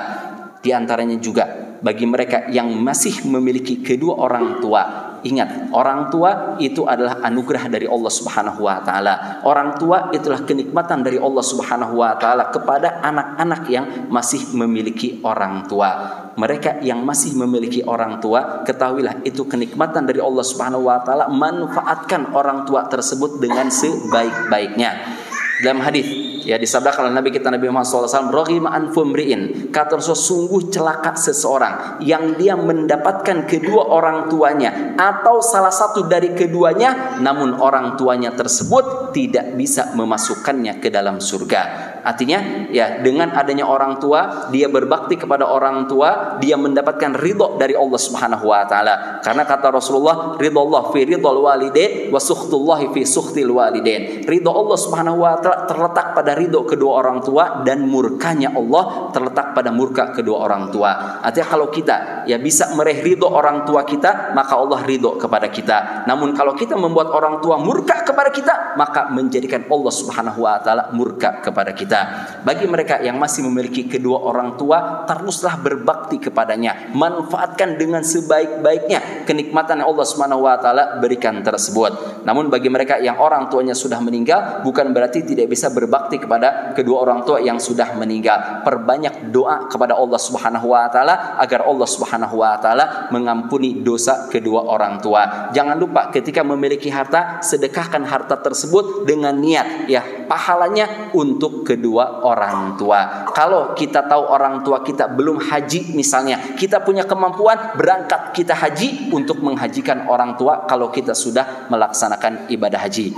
Di antaranya juga bagi mereka yang masih memiliki kedua orang tua, Ingat, orang tua itu adalah anugerah dari Allah Subhanahu wa taala. Orang tua itulah kenikmatan dari Allah Subhanahu wa taala kepada anak-anak yang masih memiliki orang tua. Mereka yang masih memiliki orang tua, ketahuilah itu kenikmatan dari Allah Subhanahu wa taala. Manfaatkan orang tua tersebut dengan sebaik-baiknya. Dalam hadis ya disabdakan oleh Nabi kita Nabi Muhammad SAW, roghima anfumriin, kata Rasul, sungguh celaka seseorang yang dia mendapatkan kedua orang tuanya atau salah satu dari keduanya, namun orang tuanya tersebut tidak bisa memasukkannya ke dalam surga. Artinya ya dengan adanya orang tua, dia berbakti kepada orang tua, dia mendapatkan ridho dari Allah Subhanahu wa taala. Karena kata Rasulullah, ridhollah fi ridhol walidain wa sukhtullahi fi sukhtil walidain. Ridho Allah Subhanahu wa taala terletak pada ridho kedua orang tua, dan murkanya Allah terletak pada murka kedua orang tua. Artinya kalau kita ya bisa meraih ridho orang tua kita, maka Allah ridho kepada kita. Namun kalau kita membuat orang tua murka kepada kita, maka menjadikan Allah Subhanahu wa taala murka kepada kita. Bagi mereka yang masih memiliki kedua orang tua, teruslah berbakti kepadanya, manfaatkan dengan sebaik-baiknya kenikmatan yang Allah Subhanahu wa taala berikan tersebut. Namun bagi mereka yang orang tuanya sudah meninggal, bukan berarti tidak bisa berbakti kepada kedua orang tua yang sudah meninggal. Perbanyak doa kepada Allah Subhanahu wa taala agar Allah Subhanahu wa taala mengampuni dosa kedua orang tua. Jangan lupa ketika memiliki harta, sedekahkan harta tersebut dengan niat ya pahalanya untuk kedua orang tua. Kalau kita tahu orang tua kita belum haji misalnya, kita punya kemampuan, berangkat kita haji untuk menghajikan orang tua kalau kita sudah melaksanakan ibadah haji.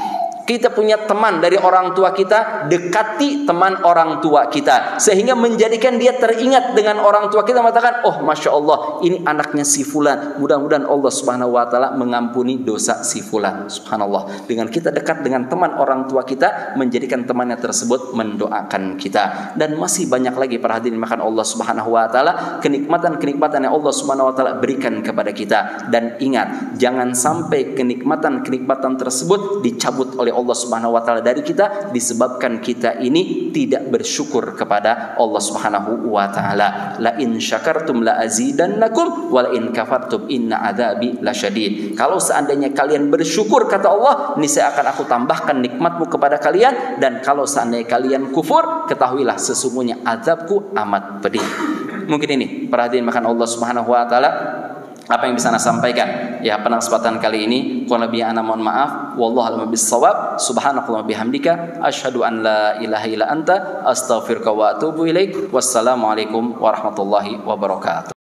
Kita punya teman dari orang tua kita, dekati teman orang tua kita sehingga menjadikan dia teringat dengan orang tua kita, mengatakan, oh Masya Allah, ini anaknya si fulan, mudah-mudahan Allah Subhanahu wa taala mengampuni dosa si fulan. Subhanallah, dengan kita dekat dengan teman orang tua kita, menjadikan temannya tersebut mendoakan kita. Dan masih banyak lagi para hadirin makan Allah Subhanahu wa taala, kenikmatan-kenikmatan yang Allah Subhanahu wa taala berikan kepada kita. Dan ingat, jangan sampai kenikmatan-kenikmatan tersebut dicabut oleh Allah Subhanahu wa taala dari kita disebabkan kita ini tidak bersyukur kepada Allah Subhanahu wa taala. La in syakartum la azidannakum wa la in kafartum inna adzabi lasyadid. Kalau seandainya kalian bersyukur kata Allah, niscaya akan aku tambahkan nikmatmu kepada kalian, dan kalau seandainya kalian kufur, ketahuilah sesungguhnya azabku amat pedih. Mungkin ini para hadirin makan Allah Subhanahu wa taala apa yang bisa Anda sampaikan ya pada kesempatan kali ini. Kurang lebih ana mohon maaf. Wallahu a'lam bissawab. Subhanakallah bihamdika asyhadu an la ilaha illa anta astaghfiruka wa atubu ilaik. Wassalamualaikum warahmatullahi wabarakatuh.